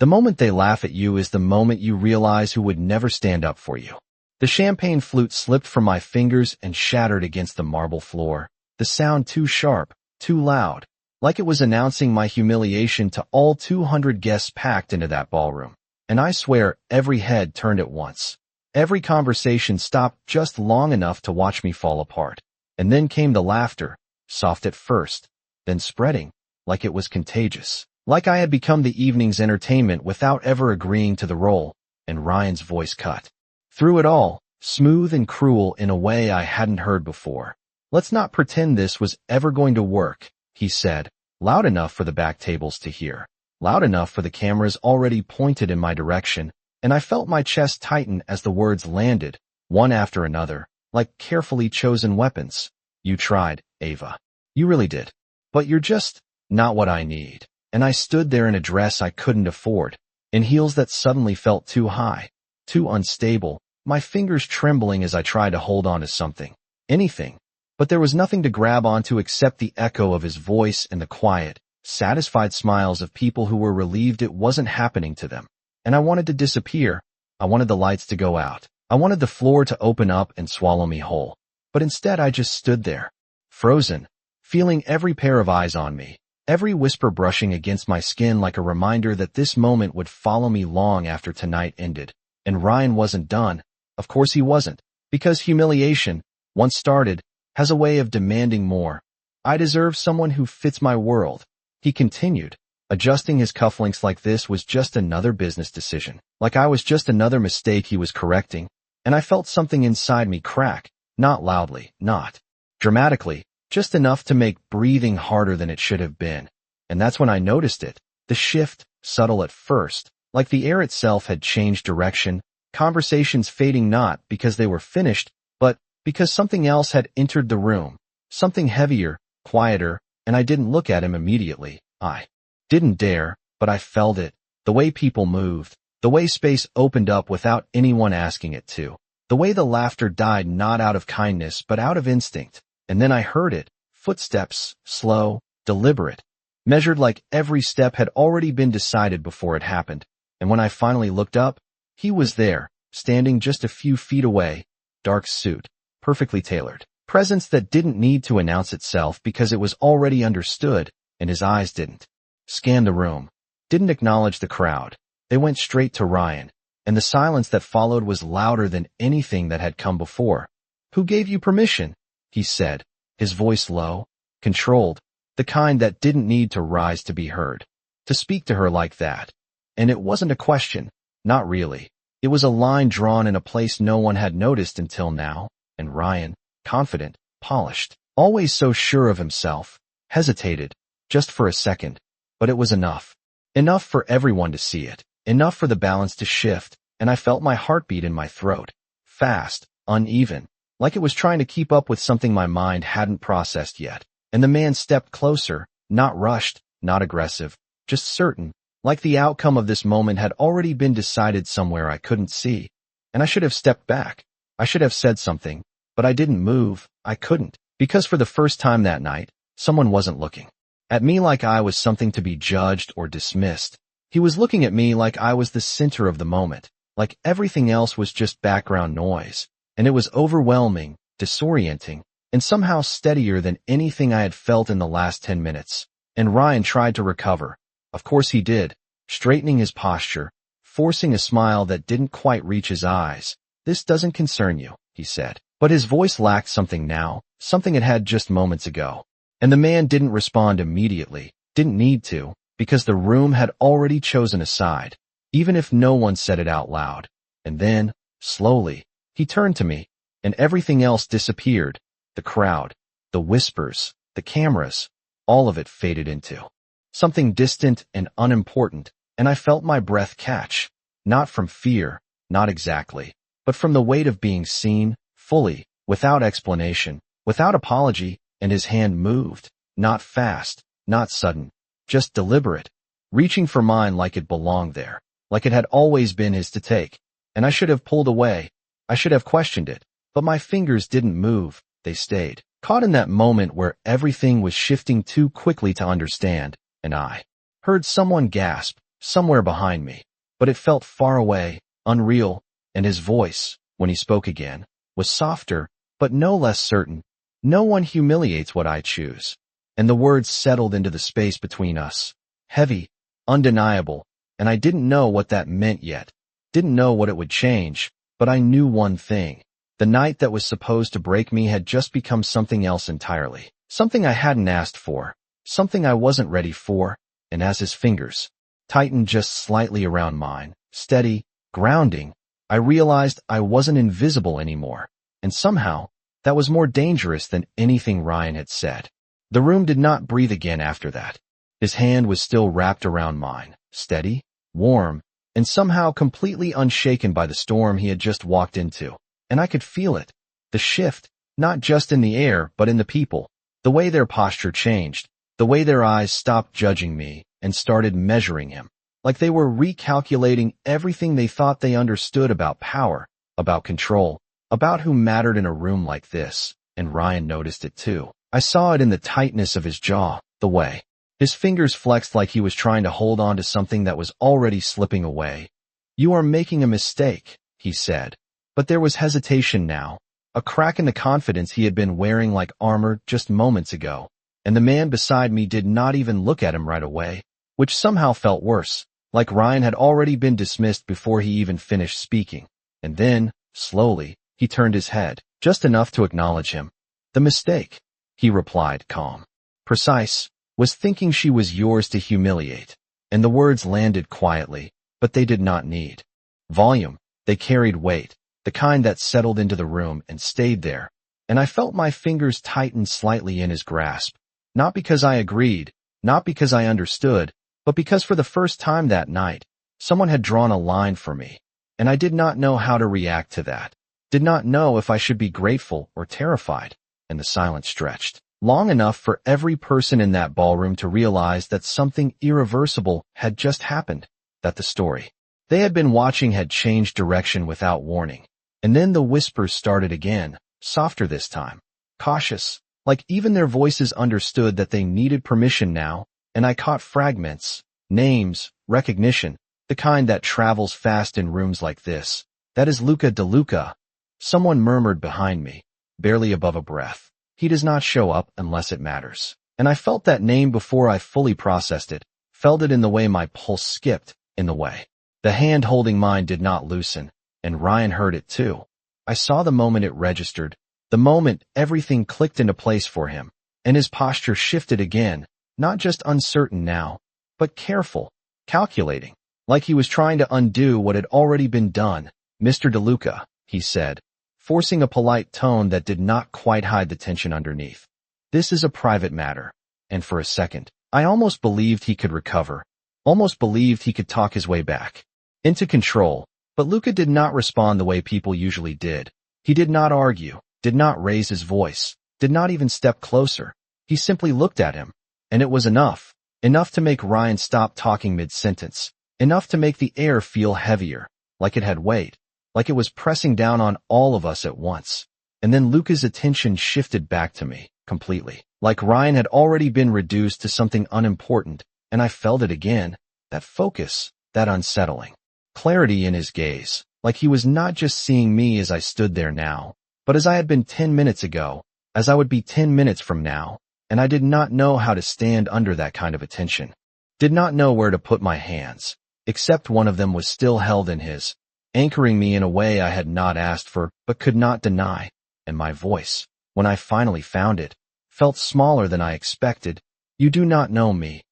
The moment they laugh at you is the moment you realize who would never stand up for you. The champagne flute slipped from my fingers and shattered against the marble floor, the sound too sharp, too loud, like it was announcing my humiliation to all 200 guests packed into that ballroom. And I swear every head turned at once. Every conversation stopped just long enough to watch me fall apart. And then came the laughter, soft at first, then spreading, like it was contagious. Like I had become the evening's entertainment without ever agreeing to the role, and Ryan's voice cut through it all, smooth and cruel in a way I hadn't heard before. "Let's not pretend this was ever going to work," he said, loud enough for the back tables to hear, loud enough for the cameras already pointed in my direction, and I felt my chest tighten as the words landed, one after another, like carefully chosen weapons. "You tried, Ava. You really did. But you're just not what I need." And I stood there in a dress I couldn't afford, in heels that suddenly felt too high, too unstable, my fingers trembling as I tried to hold on to something, anything. But there was nothing to grab onto except the echo of his voice and the quiet, satisfied smiles of people who were relieved it wasn't happening to them. And I wanted to disappear. I wanted the lights to go out. I wanted the floor to open up and swallow me whole. But instead I just stood there, frozen, feeling every pair of eyes on me, every whisper brushing against my skin like a reminder that this moment would follow me long after tonight ended. And Ryan wasn't done. Of course he wasn't. Because humiliation, once started, has a way of demanding more. "I deserve someone who fits my world," he continued. Adjusting his cufflinks like this was just another business decision, like I was just another mistake he was correcting. And I felt something inside me crack, not loudly, not dramatically, just enough to make breathing harder than it should have been. And that's when I noticed it. The shift, subtle at first, like the air itself had changed direction, conversations fading not because they were finished, but because something else had entered the room, something heavier, quieter, and I didn't look at him immediately. I didn't dare, but I felt it, the way people moved, the way space opened up without anyone asking it to, the way the laughter died not out of kindness but out of instinct. And then I heard it, footsteps, slow, deliberate, measured like every step had already been decided before it happened. And when I finally looked up, he was there, standing just a few feet away, dark suit, perfectly tailored, presence that didn't need to announce itself because it was already understood, and his eyes didn't scan the room, didn't acknowledge the crowd. They went straight to Ryan, and the silence that followed was louder than anything that had come before. "Who gave you permission?" he said, his voice low, controlled, the kind that didn't need to rise to be heard, to speak to her like that. And it wasn't a question, not really. It was a line drawn in a place no one had noticed until now, and Ryan, confident, polished, always so sure of himself, hesitated, just for a second, but it was enough. Enough for everyone to see it, enough for the balance to shift, and I felt my heartbeat in my throat, fast, uneven, like it was trying to keep up with something my mind hadn't processed yet. And the man stepped closer, not rushed, not aggressive, just certain, like the outcome of this moment had already been decided somewhere I couldn't see. And I should have stepped back. I should have said something, but I didn't move. I couldn't, because for the first time that night, someone wasn't looking at me like I was something to be judged or dismissed. He was looking at me like I was the center of the moment, like everything else was just background noise. And it was overwhelming, disorienting, and somehow steadier than anything I had felt in the last 10 minutes. And Ryan tried to recover. Of course he did, straightening his posture, forcing a smile that didn't quite reach his eyes. "This doesn't concern you," he said. But his voice lacked something now, something it had just moments ago. And the man didn't respond immediately, didn't need to, because the room had already chosen a side, even if no one said it out loud. And then, slowly, he turned to me, and everything else disappeared. The crowd, the whispers, the cameras, all of it faded into something distant and unimportant, and I felt my breath catch, not from fear, not exactly, but from the weight of being seen, fully, without explanation, without apology, and his hand moved, not fast, not sudden, just deliberate, reaching for mine like it belonged there, like it had always been his to take. And I should have pulled away. I should have questioned it, but my fingers didn't move, they stayed, caught in that moment where everything was shifting too quickly to understand, and I heard someone gasp, somewhere behind me. But it felt far away, unreal, and his voice, when he spoke again, was softer, but no less certain. No one humiliates what I choose. And the words settled into the space between us. Heavy, undeniable, and I didn't know what that meant yet. Didn't know what it would change, but I knew one thing. The night that was supposed to break me had just become something else entirely. Something I hadn't asked for. Something I wasn't ready for. And as his fingers tightened just slightly around mine, steady, grounding, I realized I wasn't invisible anymore. And somehow, that was more dangerous than anything Ryan had said. The room did not breathe again after that. His hand was still wrapped around mine, steady, warm, and somehow completely unshaken by the storm he had just walked into. And I could feel it. The shift, not just in the air, but in the people. The way their posture changed. The way their eyes stopped judging me and started measuring him. Like they were recalculating everything they thought they understood about power, about control, about who mattered in a room like this. And Ryan noticed it too. I saw it in the tightness of his jaw, the way his fingers flexed like he was trying to hold on to something that was already slipping away. "You are making a mistake," he said. But there was hesitation now, a crack in the confidence he had been wearing like armor just moments ago. And the man beside me did not even look at him right away, which somehow felt worse, like Ryan had already been dismissed before he even finished speaking. And then, slowly, he turned his head, just enough to acknowledge him. "The mistake," he replied, calm, precise, "was thinking she was yours to humiliate." And the words landed quietly, but they did not need volume. They carried weight, the kind that settled into the room and stayed there. And I felt my fingers tighten slightly in his grasp. Not because I agreed, not because I understood, but because for the first time that night, someone had drawn a line for me. And I did not know how to react to that. Did not know if I should be grateful or terrified. And the silence stretched long enough for every person in that ballroom to realize that something irreversible had just happened, that the story they had been watching had changed direction without warning. And then the whispers started again, softer this time, cautious, like even their voices understood that they needed permission now. And I caught fragments, names, recognition, the kind that travels fast in rooms like this. "That is Luca De Luca," someone murmured behind me, barely above a breath. "He does not show up unless it matters." And I felt that name before I fully processed it, felt it in the way my pulse skipped, in the way the hand holding mine did not loosen, and Ryan heard it too. I saw the moment it registered, the moment everything clicked into place for him, and his posture shifted again, not just uncertain now, but careful, calculating, like he was trying to undo what had already been done. "Mr. De Luca," he said, forcing a polite tone that did not quite hide the tension underneath. "This is a private matter." And for a second, I almost believed he could recover, almost believed he could talk his way back into control. But Luca did not respond the way people usually did. He did not argue, did not raise his voice, did not even step closer. He simply looked at him. And it was enough. Enough to make Ryan stop talking mid-sentence. Enough to make the air feel heavier, like it had weight, like it was pressing down on all of us at once. And then Luca's attention shifted back to me, completely. Like Ryan had already been reduced to something unimportant, and I felt it again. That focus, that unsettling clarity in his gaze, like he was not just seeing me as I stood there now, but as I had been 10 minutes ago, as I would be 10 minutes from now. And I did not know how to stand under that kind of attention. Did not know where to put my hands, except one of them was still held in his, anchoring me in a way I had not asked for but could not deny. And my voice, when I finally found it, felt smaller than I expected. "You do not know me,"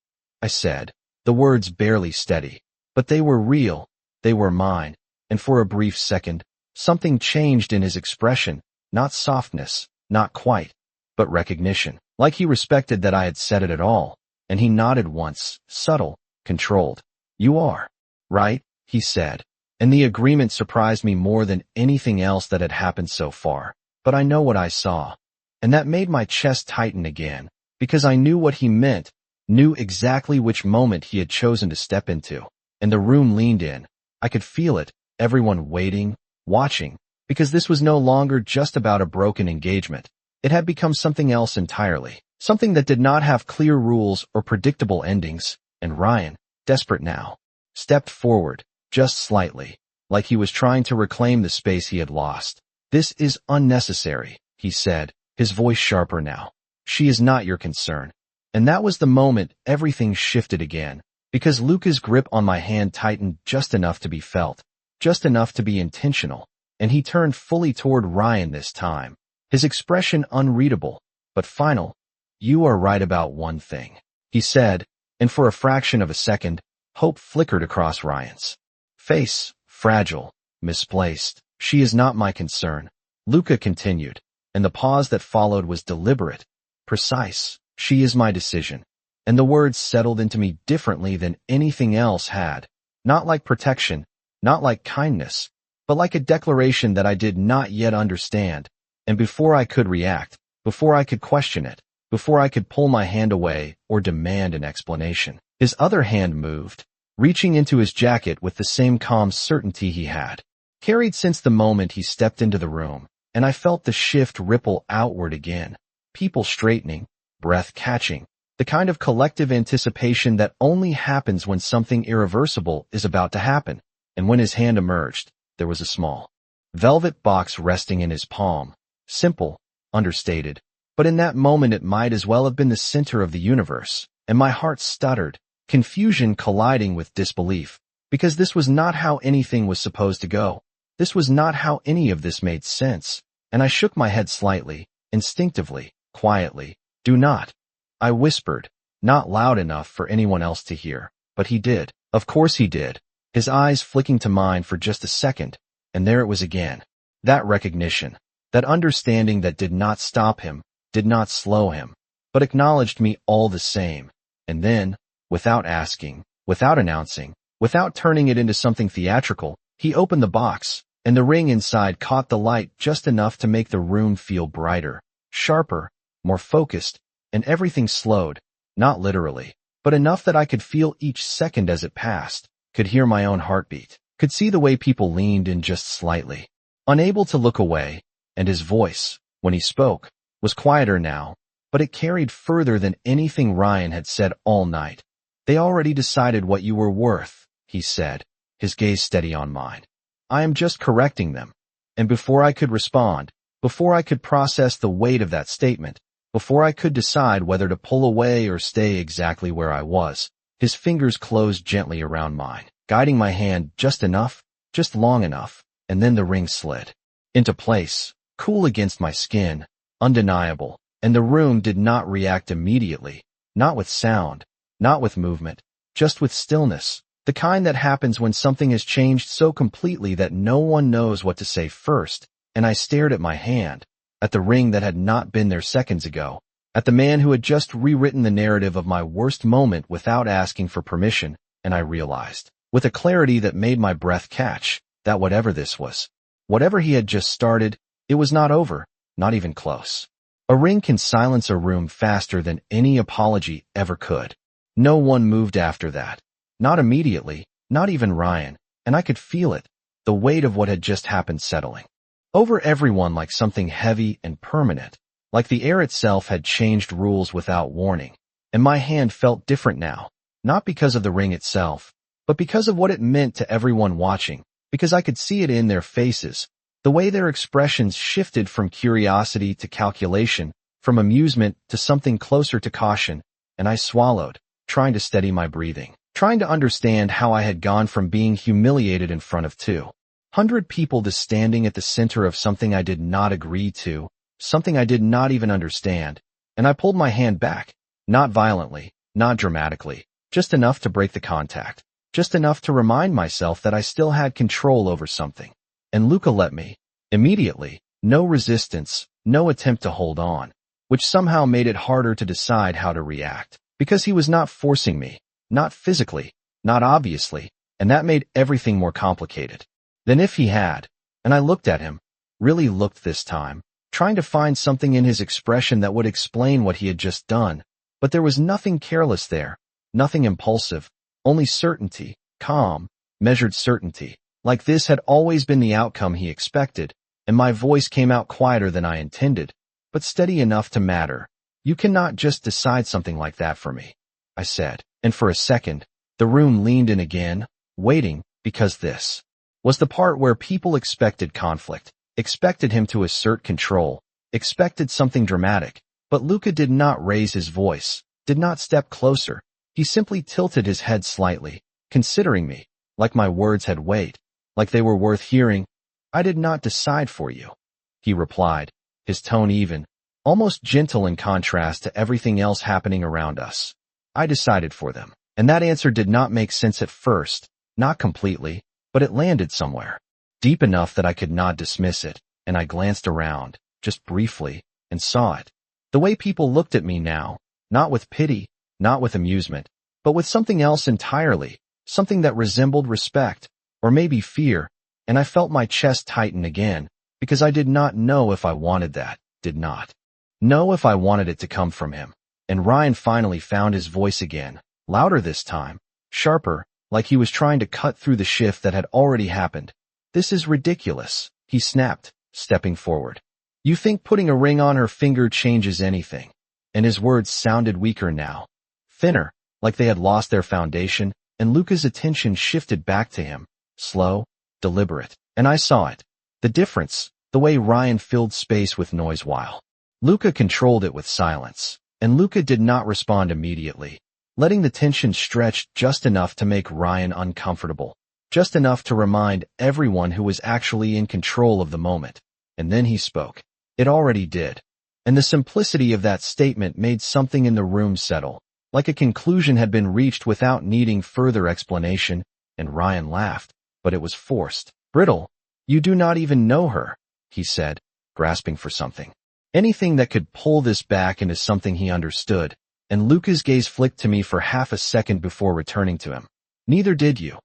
I said, the words barely steady. But they were real, they were mine, and for a brief second, something changed in his expression, not softness, not quite, but recognition. Like he respected that I had said it at all, and he nodded once, subtle, controlled. "You are, right?" he said, and the agreement surprised me more than anything else that had happened so far. But I know what I saw, and that made my chest tighten again, because I knew what he meant, knew exactly which moment he had chosen to step into. And the room leaned in. I could feel it, everyone waiting, watching, because this was no longer just about a broken engagement. It had become something else entirely, something that did not have clear rules or predictable endings. And Ryan, desperate now, stepped forward, just slightly, like he was trying to reclaim the space he had lost. "This is unnecessary," he said, his voice sharper now. "She is not your concern." And that was the moment everything shifted again, because Luca's grip on my hand tightened just enough to be felt, just enough to be intentional, and he turned fully toward Ryan this time, his expression unreadable, but final. "You are right about one thing," he said, and for a fraction of a second, hope flickered across Ryan's face, fragile, misplaced. "She is not my concern," Luca continued, and the pause that followed was deliberate, precise. "She is my decision." And the words settled into me differently than anything else had, not like protection, not like kindness, but like a declaration that I did not yet understand. And before I could react, before I could question it, before I could pull my hand away or demand an explanation, his other hand moved, reaching into his jacket with the same calm certainty he had carried since the moment he stepped into the room, and I felt the shift ripple outward again, people straightening, breath catching, the kind of collective anticipation that only happens when something irreversible is about to happen. And when his hand emerged, there was a small velvet box resting in his palm, simple, understated, but in that moment it might as well have been the center of the universe, and my heart stuttered, confusion colliding with disbelief, because this was not how anything was supposed to go. This was not how any of this made sense, and I shook my head slightly, instinctively, quietly. "Do not," I whispered, not loud enough for anyone else to hear, but he did. Of course he did, his eyes flicking to mine for just a second, and there it was again. That recognition, that understanding that did not stop him, did not slow him, but acknowledged me all the same. And then, without asking, without announcing, without turning it into something theatrical, he opened the box, and the ring inside caught the light just enough to make the room feel brighter, sharper, more focused, and everything slowed, not literally, but enough that I could feel each second as it passed, could hear my own heartbeat, could see the way people leaned in just slightly, unable to look away, and his voice, when he spoke, was quieter now, but it carried further than anything Ryan had said all night. "They already decided what you were worth," he said, his gaze steady on mine. "I am just correcting them." And before I could respond, before I could process the weight of that statement, before I could decide whether to pull away or stay exactly where I was, his fingers closed gently around mine, guiding my hand just enough, just long enough, and then the ring slid into place, cool against my skin, undeniable, and the room did not react immediately, not with sound, not with movement, just with stillness, the kind that happens when something has changed so completely that no one knows what to say first. And I stared at my hand, at the ring that had not been there seconds ago, at the man who had just rewritten the narrative of my worst moment without asking for permission, and I realized, with a clarity that made my breath catch, that whatever this was, whatever he had just started, it was not over, not even close. A ring can silence a room faster than any apology ever could. No one moved after that. Not immediately, not even Ryan, and I could feel it, the weight of what had just happened settling over everyone like something heavy and permanent, like the air itself had changed rules without warning. And my hand felt different now, not because of the ring itself, but because of what it meant to everyone watching, because I could see it in their faces, the way their expressions shifted from curiosity to calculation, from amusement to something closer to caution, and I swallowed, trying to steady my breathing, trying to understand how I had gone from being humiliated in front of 200 people to standing at the center of something I did not agree to, something I did not even understand, and I pulled my hand back, not violently, not dramatically, just enough to break the contact, just enough to remind myself that I still had control over something. And Luca let me, immediately, no resistance, no attempt to hold on, which somehow made it harder to decide how to react, because he was not forcing me, not physically, not obviously, and that made everything more complicated than if he had. And I looked at him, really looked this time, trying to find something in his expression that would explain what he had just done, but there was nothing careless there, nothing impulsive, only certainty, calm, measured certainty, like this had always been the outcome he expected, and my voice came out quieter than I intended, but steady enough to matter. "You cannot just decide something like that for me," I said, and for a second, the room leaned in again, waiting, because this was the part where people expected conflict, expected him to assert control, expected something dramatic. But Luca did not raise his voice, did not step closer. He simply tilted his head slightly, considering me, like my words had weight, like they were worth hearing. "I did not decide for you," he replied, his tone even, almost gentle in contrast to everything else happening around us. "I decided for them." And that answer did not make sense at first, not completely, but it landed somewhere, deep enough that I could not dismiss it, and I glanced around, just briefly, and saw it. The way people looked at me now, not with pity, not with amusement, but with something else entirely, something that resembled respect, or maybe fear, and I felt my chest tighten again, because I did not know if I wanted that, did not know if I wanted it to come from him. And Ryan finally found his voice again, louder this time, sharper, like he was trying to cut through the shift that had already happened. "This is ridiculous," he snapped, stepping forward. "You think putting a ring on her finger changes anything?" And his words sounded weaker now, thinner, like they had lost their foundation, and Luca's attention shifted back to him, slow, deliberate. And I saw it. The difference, the way Ryan filled space with noise while Luca controlled it with silence. And Luca did not respond immediately, letting the tension stretch just enough to make Ryan uncomfortable, just enough to remind everyone who was actually in control of the moment. And then he spoke. It already did. And the simplicity of that statement made something in the room settle, like a conclusion had been reached without needing further explanation. And Ryan laughed, but it was forced, brittle. "You do not even know her," he said, grasping for something. Anything that could pull this back into something he understood, and Luca's gaze flicked to me for half a second before returning to him. "Neither did you,"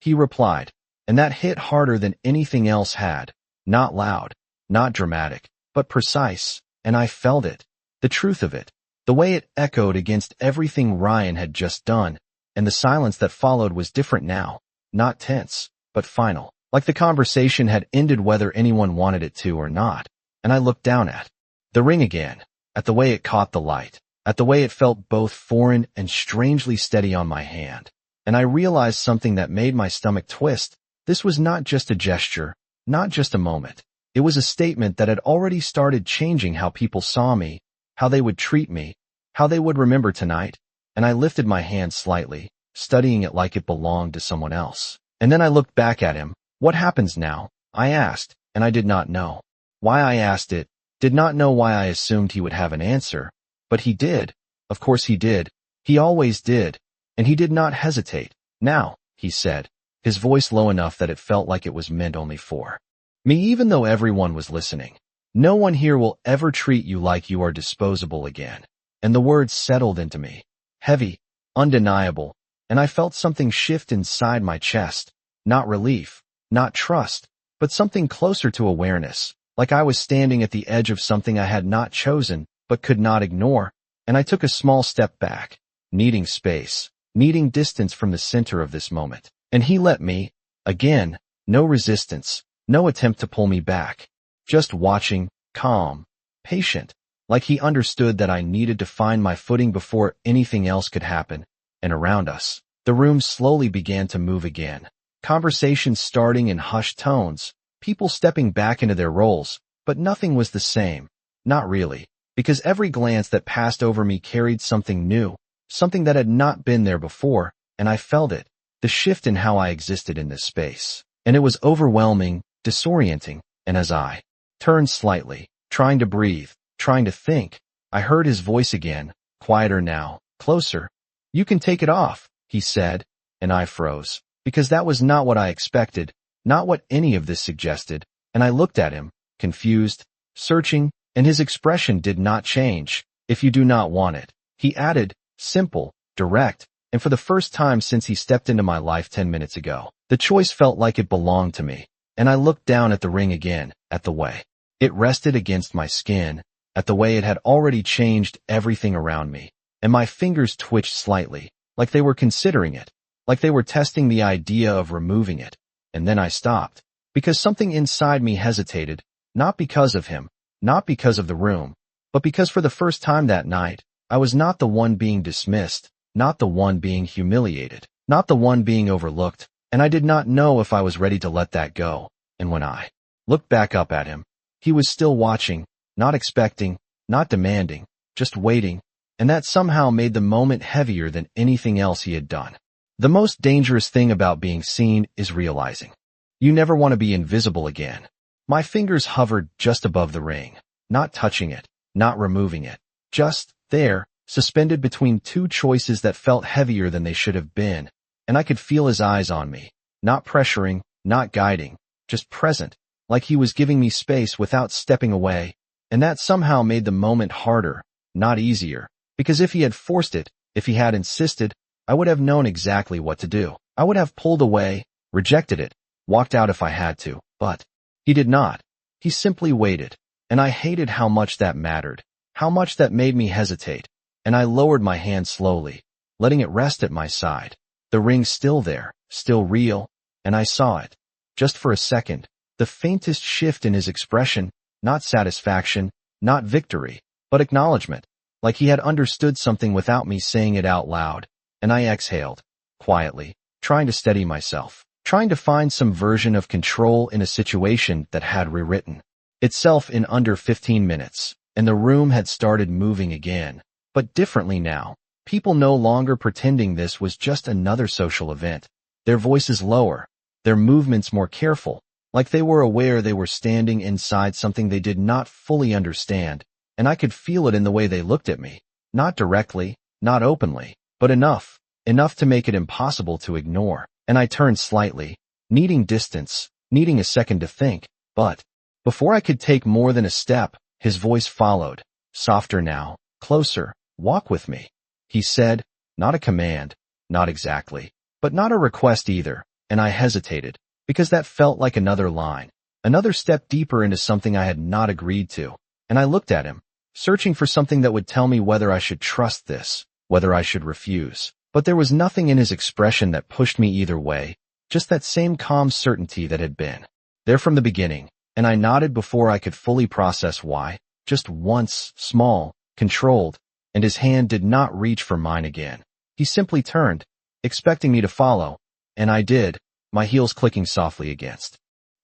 he replied, and that hit harder than anything else had. Not loud, not dramatic, but precise, and I felt it. The truth of it, the way it echoed against everything Ryan had just done, and the silence that followed was different now, not tense, but final, like the conversation had ended whether anyone wanted it to or not. And I looked down at the ring again, at the way it caught the light, at the way it felt both foreign and strangely steady on my hand. And I realized something that made my stomach twist. This was not just a gesture, not just a moment. It was a statement that had already started changing how people saw me, how they would treat me, how they would remember tonight. And I lifted my hand slightly, studying it like it belonged to someone else. And then I looked back at him. "What happens now?" I asked, and I did not know why I asked it. Did not know why I assumed he would have an answer, but he did. Of course he did. He always did. And he did not hesitate. "Now," he said, his voice low enough that it felt like it was meant only for me, even though everyone was listening. "No one here will ever treat you like you are disposable again." And the words settled into me, heavy, undeniable, and I felt something shift inside my chest. Not relief, not trust, but something closer to awareness. Like I was standing at the edge of something I had not chosen, but could not ignore, and I took a small step back, needing space, needing distance from the center of this moment. And he let me, again, no resistance, no attempt to pull me back, just watching, calm, patient, like he understood that I needed to find my footing before anything else could happen. And around us, the room slowly began to move again, conversations starting in hushed tones, people stepping back into their roles, but nothing was the same. Not really, because every glance that passed over me carried something new, something that had not been there before, and I felt it, the shift in how I existed in this space. And it was overwhelming, disorienting, and as I turned slightly, trying to breathe, trying to think, I heard his voice again, quieter now, closer. "You can take it off," he said, and I froze, because that was not what I expected. Not what any of this suggested, and I looked at him, confused, searching, and his expression did not change. "If you do not want it," he added, simple, direct, and for the first time since he stepped into my life 10 minutes ago, the choice felt like it belonged to me. And I looked down at the ring again, at the way it rested against my skin, at the way it had already changed everything around me, and my fingers twitched slightly, like they were considering it, like they were testing the idea of removing it. And then I stopped, because something inside me hesitated, not because of him, not because of the room, but because for the first time that night, I was not the one being dismissed, not the one being humiliated, not the one being overlooked. and I did not know if I was ready to let that go. And when I looked back up at him, he was still watching, not expecting, not demanding, just waiting, and that somehow made the moment heavier than anything else he had done. The most dangerous thing about being seen is realizing you never want to be invisible again. My fingers hovered just above the ring, not touching it, not removing it, just there, suspended between two choices that felt heavier than they should have been, and I could feel his eyes on me, not pressuring, not guiding, just present, like he was giving me space without stepping away, and that somehow made the moment harder, not easier, because if he had forced it, if he had insisted, I would have known exactly what to do. I would have pulled away, rejected it, walked out if I had to, but he did not. He simply waited, and I hated how much that mattered, how much that made me hesitate, and I lowered my hand slowly, letting it rest at my side. The ring still there, still real, and I saw it. Just for a second, the faintest shift in his expression, not satisfaction, not victory, but acknowledgement, like he had understood something without me saying it out loud, and I exhaled, quietly, trying to steady myself, trying to find some version of control in a situation that had rewritten itself in under 15 minutes, and the room had started moving again, but differently now. People no longer pretending this was just another social event. Their voices lower, their movements more careful, like they were aware they were standing inside something they did not fully understand, and I could feel it in the way they looked at me, not directly, not openly, but enough to make it impossible to ignore, and I turned slightly, needing distance, needing a second to think, but before I could take more than a step, his voice followed, softer now, closer. "Walk with me," he said, not a command, not exactly, but not a request either, and I hesitated, because that felt like another line, another step deeper into something I had not agreed to, and I looked at him, searching for something that would tell me whether I should trust this, whether I should refuse, but there was nothing in his expression that pushed me either way, just that same calm certainty that had been there from the beginning, and I nodded before I could fully process why, just once, small, controlled, and his hand did not reach for mine again. He simply turned, expecting me to follow, and I did, my heels clicking softly against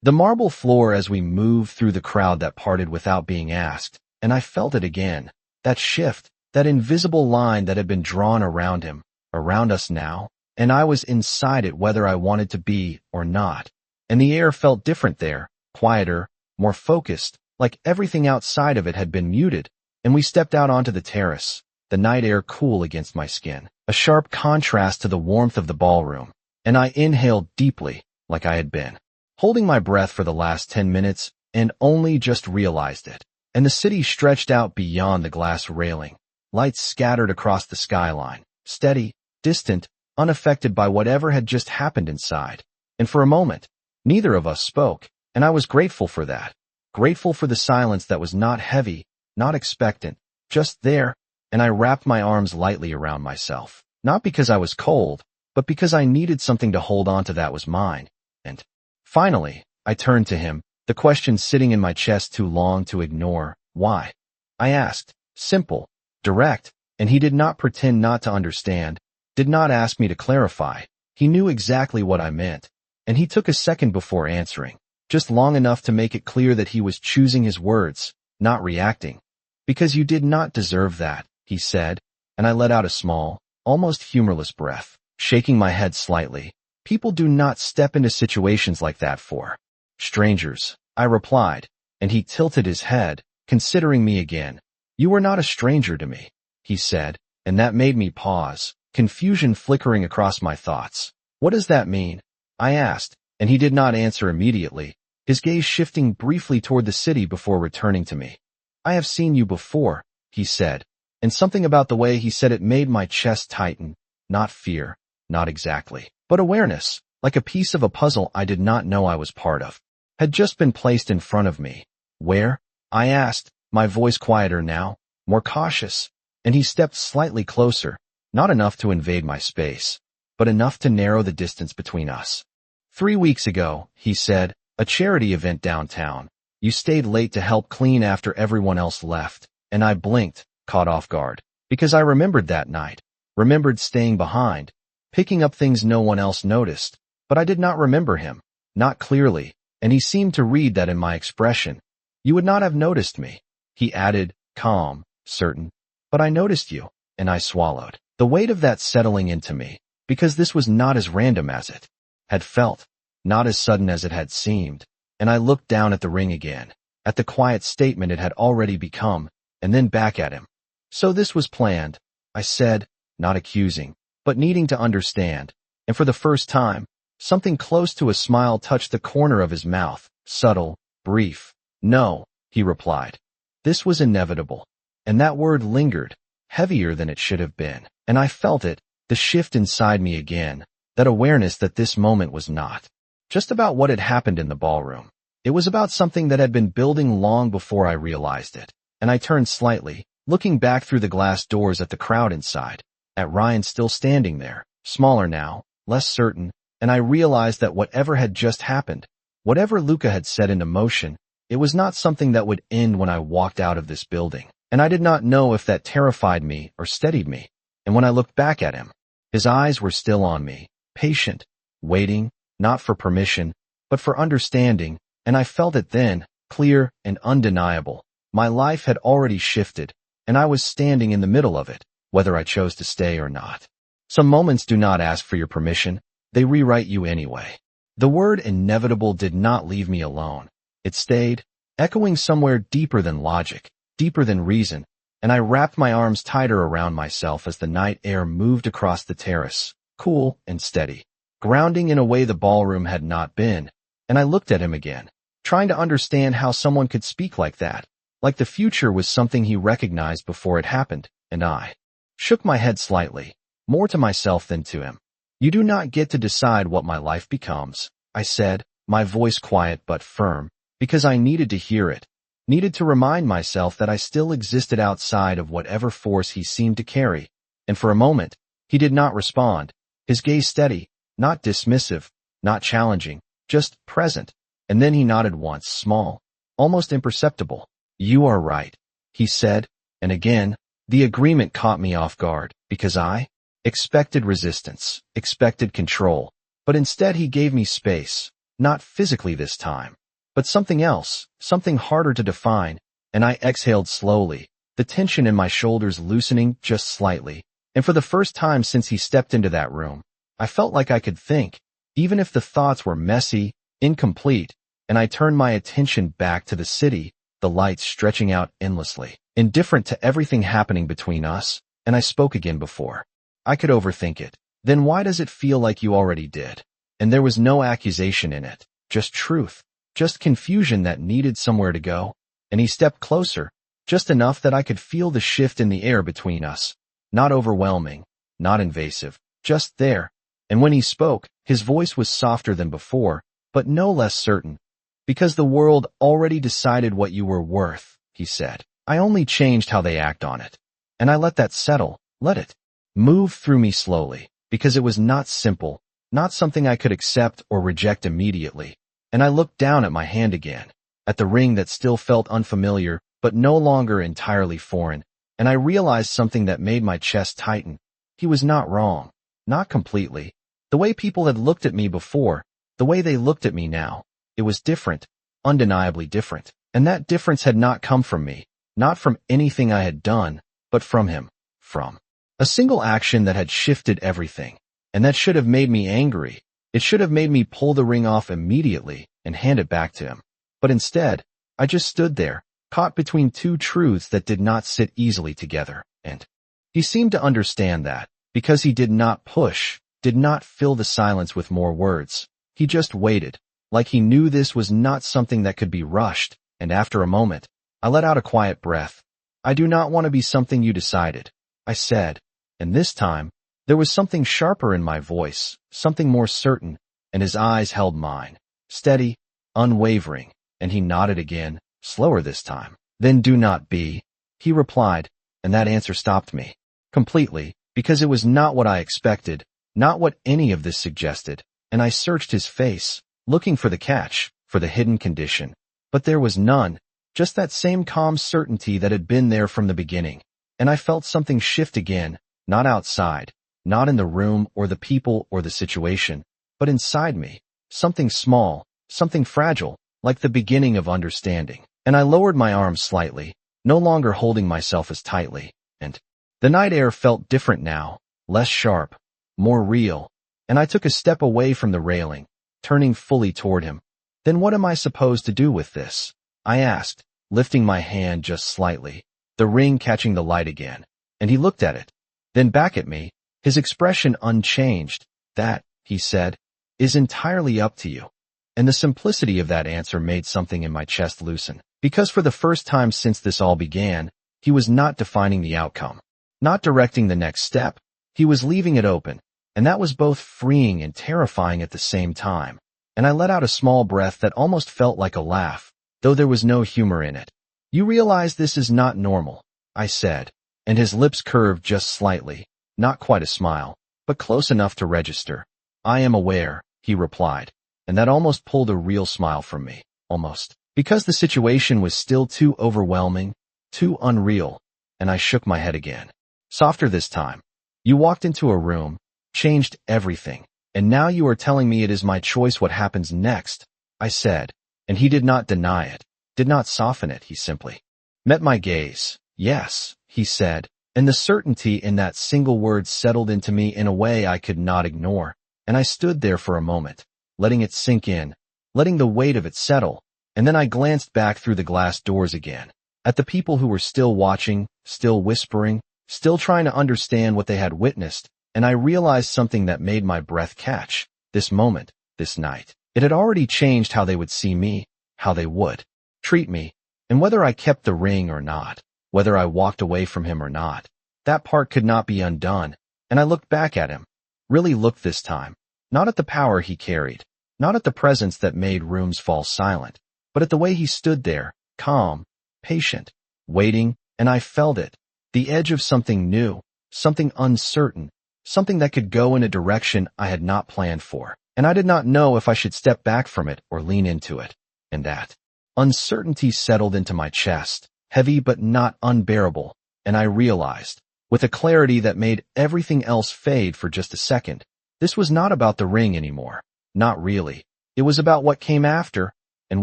the marble floor as we moved through the crowd that parted without being asked, and I felt it again, that shift, that invisible line that had been drawn around him, around us now, and I was inside it whether I wanted to be or not, and the air felt different there, quieter, more focused, like everything outside of it had been muted, and we stepped out onto the terrace, the night air cool against my skin, a sharp contrast to the warmth of the ballroom, and I inhaled deeply, like I had been holding my breath for the last 10 minutes, and only just realized it, and the city stretched out beyond the glass railing, lights scattered across the skyline, steady, distant, unaffected by whatever had just happened inside, and for a moment, neither of us spoke, and I was grateful for that, grateful for the silence that was not heavy, not expectant, just there, and I wrapped my arms lightly around myself, not because I was cold, but because I needed something to hold on to that was mine, and finally, I turned to him, the question sitting in my chest too long to ignore. "Why?" I asked, simple, direct, and he did not pretend not to understand, did not ask me to clarify. He knew exactly what I meant, and he took a second before answering, just long enough to make it clear that he was choosing his words, not reacting. "Because you did not deserve that," he said, and I let out a small, almost humorless breath, shaking my head slightly. "People do not step into situations like that for strangers," I replied, and he tilted his head, considering me again. "You were not a stranger to me," he said, and that made me pause, confusion flickering across my thoughts. "What does that mean?" I asked, and he did not answer immediately, his gaze shifting briefly toward the city before returning to me. "I have seen you before," he said, and something about the way he said it made my chest tighten, not fear, not exactly, but awareness, like a piece of a puzzle I did not know I was part of, had just been placed in front of me. "Where?" I asked, my voice quieter now, more cautious, and he stepped slightly closer, not enough to invade my space, but enough to narrow the distance between us. "3 weeks ago," he said, "a charity event downtown. You stayed late to help clean after everyone else left," and I blinked, caught off guard, because I remembered that night, remembered staying behind, picking up things no one else noticed, But I did not remember him, not clearly, and he seemed to read that in my expression. You would not have noticed me, he added, calm, certain. But I noticed you, and I swallowed. The weight of that settling into me, because this was not as random as it had felt, not as sudden as it had seemed, and I looked down at the ring again, at the quiet statement it had already become, and then back at him. So this was planned, I said, not accusing, but needing to understand, and for the first time, something close to a smile touched the corner of his mouth, subtle, brief. No, he replied. This was inevitable, and that word lingered, heavier than it should have been, and I felt it, the shift inside me again, that awareness that this moment was not just about what had happened in the ballroom. It was about something that had been building long before I realized it, and I turned slightly, looking back through the glass doors at the crowd inside, at Ryan still standing there, smaller now, less certain, and I realized that whatever had just happened, whatever Luca had set into motion, it was not something that would end when I walked out of this building, and I did not know if that terrified me or steadied me. And when I looked back at him, his eyes were still on me, patient, waiting, not for permission, but for understanding, and I felt it then, clear and undeniable. My life had already shifted, and I was standing in the middle of it, whether I chose to stay or not. Some moments do not ask for your permission, they rewrite you anyway. The word inevitable did not leave me alone. It stayed, echoing somewhere deeper than logic, deeper than reason, and I wrapped my arms tighter around myself as the night air moved across the terrace, cool and steady, grounding in a way the ballroom had not been, and I looked at him again, trying to understand how someone could speak like that, like the future was something he recognized before it happened, and I shook my head slightly, more to myself than to him. You do not get to decide what my life becomes, I said, my voice quiet but firm, because I needed to hear it, needed to remind myself that I still existed outside of whatever force he seemed to carry. And for a moment, he did not respond, his gaze steady, not dismissive, not challenging, just present. And then he nodded once, small, almost imperceptible. You are right, he said, and again, the agreement caught me off guard, because I expected resistance, expected control, but instead he gave me space, not physically this time, but something else, something harder to define, and I exhaled slowly, the tension in my shoulders loosening just slightly, and for the first time since he stepped into that room, I felt like I could think, even if the thoughts were messy, incomplete, and I turned my attention back to the city, the lights stretching out endlessly, indifferent to everything happening between us, and I spoke again before. I could overthink it. Then why does it feel like you already did? And there was no accusation in it, just truth. Just confusion that needed somewhere to go, and he stepped closer, just enough that I could feel the shift in the air between us, not overwhelming, not invasive, just there, and when he spoke, his voice was softer than before, but no less certain. Because the world already decided what you were worth, he said. I only changed how they act on it, and I let that settle, let it move through me slowly, because it was not simple, not something I could accept or reject immediately. And I looked down at my hand again, at the ring that still felt unfamiliar, but no longer entirely foreign, and I realized something that made my chest tighten. He was not wrong, not completely. The way people had looked at me before, the way they looked at me now, it was different, undeniably different, and that difference had not come from me, not from anything I had done, but from him, from a single action that had shifted everything, and that should have made me angry. It should have made me pull the ring off immediately and hand it back to him. But instead, I just stood there, caught between two truths that did not sit easily together, and he seemed to understand that, because he did not push, did not fill the silence with more words. He just waited, like he knew this was not something that could be rushed, and after a moment, I let out a quiet breath. I do not want to be something you decided, I said, and this time, there was something sharper in my voice, something more certain, and his eyes held mine, steady, unwavering, and he nodded again, slower this time. Then do not be, he replied, and that answer stopped me, completely, because it was not what I expected, not what any of this suggested, and I searched his face, looking for the catch, for the hidden condition. But there was none, just that same calm certainty that had been there from the beginning, and I felt something shift again, not outside, not in the room or the people or the situation, but inside me, something small, something fragile, like the beginning of understanding. And I lowered my arms slightly, no longer holding myself as tightly, and the night air felt different now, less sharp, more real, and I took a step away from the railing, turning fully toward him. Then what am I supposed to do with this? I asked, lifting my hand just slightly, the ring catching the light again, and he looked at it, then back at me, his expression unchanged. That, he said, is entirely up to you. And the simplicity of that answer made something in my chest loosen, because for the first time since this all began, he was not defining the outcome, not directing the next step. He was leaving it open, and that was both freeing and terrifying at the same time. And I let out a small breath that almost felt like a laugh, though there was no humor in it. You realize this is not normal, I said, and his lips curved just slightly, not quite a smile, but close enough to register. I am aware, he replied, and that almost pulled a real smile from me, almost, because the situation was still too overwhelming, too unreal, and I shook my head again. Softer this time. You walked into a room, changed everything, and now you are telling me it is my choice what happens next, I said, and he did not deny it, did not soften it, he simply met my gaze. Yes, he said, and the certainty in that single word settled into me in a way I could not ignore, and I stood there for a moment, letting it sink in, letting the weight of it settle, and then I glanced back through the glass doors again, at the people who were still watching, still whispering, still trying to understand what they had witnessed, and I realized something that made my breath catch. This moment, this night, it had already changed how they would see me, how they would treat me, and whether I kept the ring or not, whether I walked away from him or not, that part could not be undone, and I looked back at him, really looked this time, not at the power he carried, not at the presence that made rooms fall silent, but at the way he stood there, calm, patient, waiting, and I felt it, the edge of something new, something uncertain, something that could go in a direction I had not planned for, and I did not know if I should step back from it or lean into it, and that uncertainty settled into my chest, heavy but not unbearable, and I realized, with a clarity that made everything else fade for just a second, this was not about the ring anymore, not really. It was about what came after, and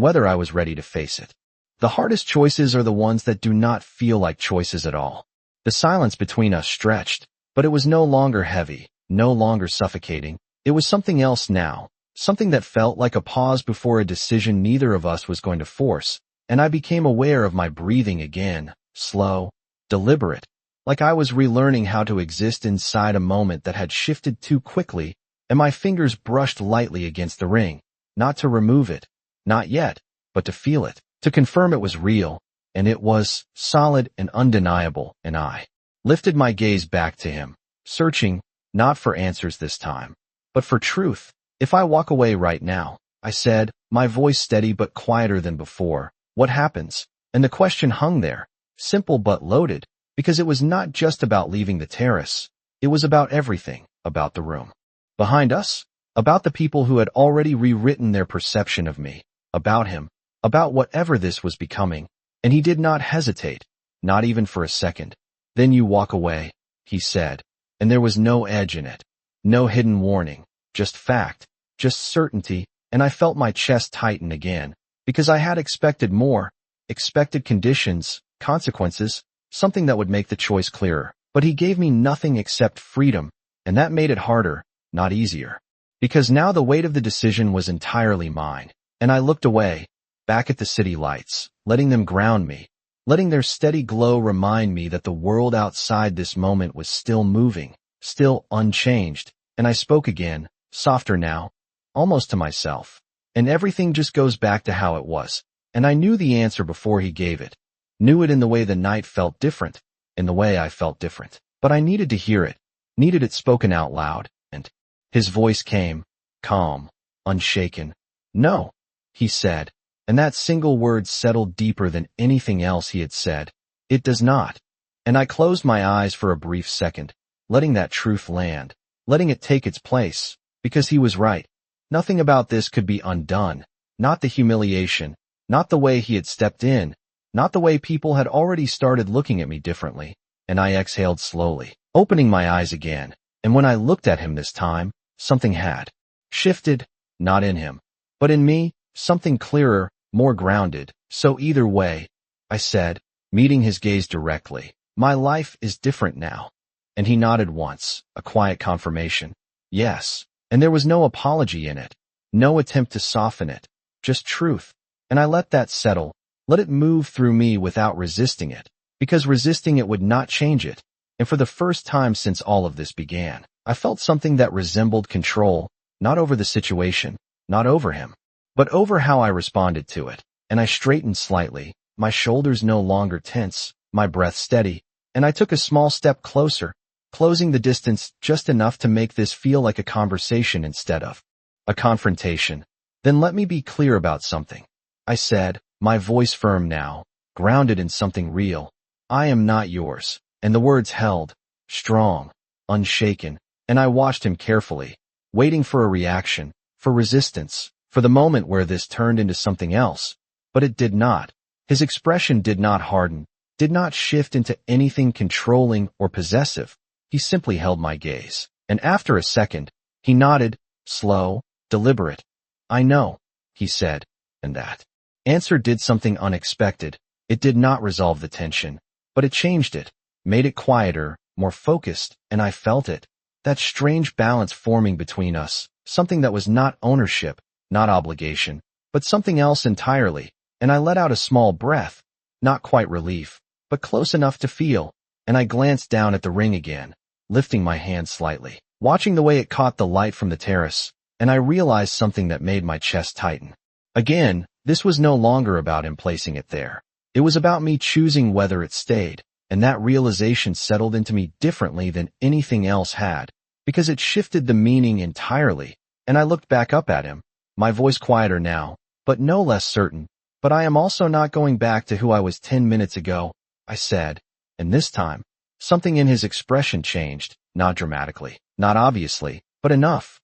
whether I was ready to face it. The hardest choices are the ones that do not feel like choices at all. The silence between us stretched, but it was no longer heavy, no longer suffocating. It was something else now, something that felt like a pause before a decision neither of us was going to force, and I became aware of my breathing again, slow, deliberate, like I was relearning how to exist inside a moment that had shifted too quickly, and my fingers brushed lightly against the ring, not to remove it, not yet, but to feel it, to confirm it was real, and it was solid and undeniable, and I lifted my gaze back to him, searching, not for answers this time, but for truth. If I walk away right now, I said, my voice steady but quieter than before, what happens? And the question hung there, simple but loaded, because it was not just about leaving the terrace, it was about everything, about the room behind us, about the people who had already rewritten their perception of me, about him, about whatever this was becoming, and he did not hesitate, not even for a second. Then you walk away, he said, and there was no edge in it, no hidden warning, just fact, just certainty, and I felt my chest tighten again, because I had expected more, expected conditions, consequences, something that would make the choice clearer. But he gave me nothing except freedom, and that made it harder, not easier. Because now the weight of the decision was entirely mine, and I looked away, back at the city lights, letting them ground me, letting their steady glow remind me that the world outside this moment was still moving, still unchanged, and I spoke again, softer now, almost to myself, and everything just goes back to how it was, and I knew the answer before he gave it, knew it in the way the night felt different, in the way I felt different, but I needed to hear it, needed it spoken out loud, and his voice came, calm, unshaken. No, he said, and that single word settled deeper than anything else he had said. It does not. And I closed my eyes for a brief second, letting that truth land, letting it take its place, because he was right. Nothing about this could be undone, not the humiliation, not the way he had stepped in, not the way people had already started looking at me differently, and I exhaled slowly, opening my eyes again, and when I looked at him this time, something had shifted, not in him, but in me, something clearer, more grounded. So either way, I said, meeting his gaze directly, my life is different now. And he nodded once, a quiet confirmation. Yes. And there was no apology in it, no attempt to soften it, just truth. And I let that settle, let it move through me without resisting it, because resisting it would not change it. And for the first time since all of this began, I felt something that resembled control, not over the situation, not over him, but over how I responded to it. And I straightened slightly, my shoulders no longer tense, my breath steady, and I took a small step closer, closing the distance just enough to make this feel like a conversation instead of a confrontation. Then let me be clear about something, I said, my voice firm now, grounded in something real. I am not yours. And the words held, strong, unshaken, and I watched him carefully, waiting for a reaction, for resistance, for the moment where this turned into something else. But it did not. His expression did not harden, did not shift into anything controlling or possessive. He simply held my gaze. And after a second, he nodded, slow, deliberate. I know, he said, and that answer did something unexpected. It did not resolve the tension, but it changed it, made it quieter, more focused, and I felt it. That strange balance forming between us, something that was not ownership, not obligation, but something else entirely. And I let out a small breath, not quite relief, but close enough to feel, and I glanced down at the ring again, lifting my hand slightly, watching the way it caught the light from the terrace, and I realized something that made my chest tighten. Again, this was no longer about him placing it there. It was about me choosing whether it stayed, and that realization settled into me differently than anything else had, because it shifted the meaning entirely, and I looked back up at him, my voice quieter now, but no less certain. But I am also not going back to who I was 10 minutes ago, I said, and this time, something in his expression changed, not dramatically, not obviously, but enough